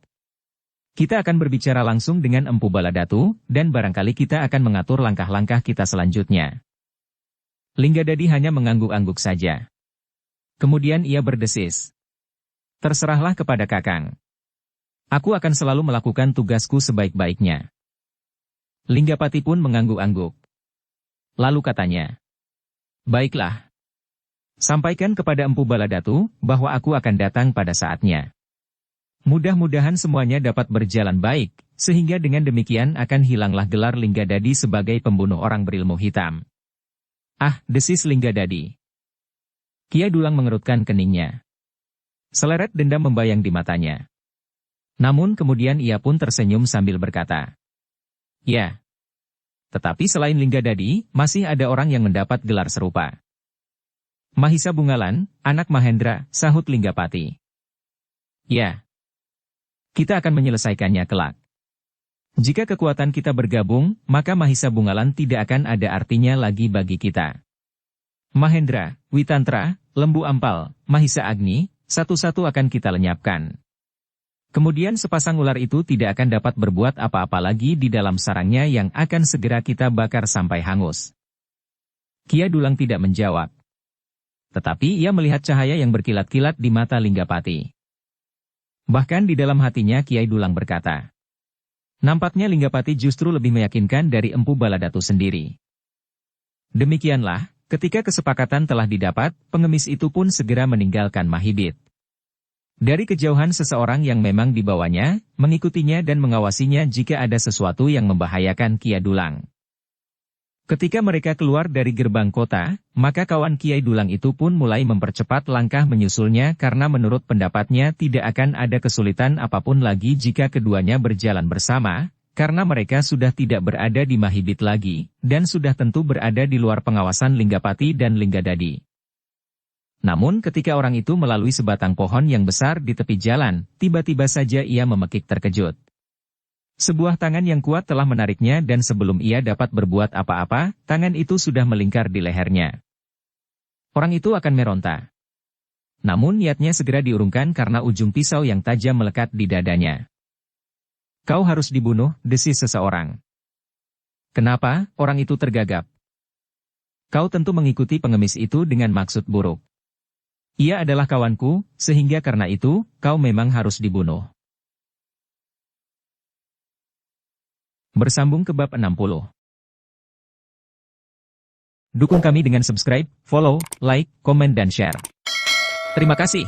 Kita akan berbicara langsung dengan Empu Baladatu, dan barangkali kita akan mengatur langkah-langkah kita selanjutnya. Linggadadi hanya mengangguk-angguk saja. Kemudian ia berdesis. Terserahlah kepada Kakang. Aku akan selalu melakukan tugasku sebaik-baiknya. Linggapati pun mengangguk-angguk. Lalu katanya, baiklah. Sampaikan kepada Empu Baladatu bahwa aku akan datang pada saatnya. Mudah-mudahan semuanya dapat berjalan baik, sehingga dengan demikian akan hilanglah gelar Linggadadi sebagai pembunuh orang berilmu hitam. Ah, desis Linggadadi. Kiai Dulang mengerutkan keningnya. Seleret dendam membayang di matanya. Namun kemudian ia pun tersenyum sambil berkata, "Ya. Tetapi selain Linggadadi, masih ada orang yang mendapat gelar serupa. Mahisa Bungalan, anak Mahendra," sahut Linggapati. "Ya. Kita akan menyelesaikannya kelak. Jika kekuatan kita bergabung, maka Mahisa Bungalan tidak akan ada artinya lagi bagi kita. Mahendra, Witantra, Lembu Ampal, Mahisa Agni, satu-satu akan kita lenyapkan. Kemudian sepasang ular itu tidak akan dapat berbuat apa-apa lagi di dalam sarangnya yang akan segera kita bakar sampai hangus." Kiai Dulang tidak menjawab. Tetapi ia melihat cahaya yang berkilat-kilat di mata Linggapati. Bahkan di dalam hatinya Kiai Dulang berkata, nampaknya Linggapati justru lebih meyakinkan dari Empu Baladatu sendiri. Demikianlah, ketika kesepakatan telah didapat, pengemis itu pun segera meninggalkan Mahibit. Dari kejauhan seseorang yang memang dibawanya, mengikutinya dan mengawasinya jika ada sesuatu yang membahayakan Kiai Dulang. Ketika mereka keluar dari gerbang kota, maka kawan Kiai Dulang itu pun mulai mempercepat langkah menyusulnya karena menurut pendapatnya tidak akan ada kesulitan apapun lagi jika keduanya berjalan bersama, karena mereka sudah tidak berada di Mahibit lagi, dan sudah tentu berada di luar pengawasan Linggapati dan Linggadadi. Namun ketika orang itu melalui sebatang pohon yang besar di tepi jalan, tiba-tiba saja ia memekik terkejut. Sebuah tangan yang kuat telah menariknya dan sebelum ia dapat berbuat apa-apa, tangan itu sudah melingkar di lehernya. Orang itu akan meronta. Namun niatnya segera diurungkan karena ujung pisau yang tajam melekat di dadanya. "Kau harus dibunuh," desis seseorang. "Kenapa?" orang itu tergagap. "Kau tentu mengikuti pengemis itu dengan maksud buruk. Ia adalah kawanku, sehingga karena itu, kau memang harus dibunuh." Bersambung ke bab 60. Dukung kami dengan subscribe, follow, like, komen dan share. Terima kasih.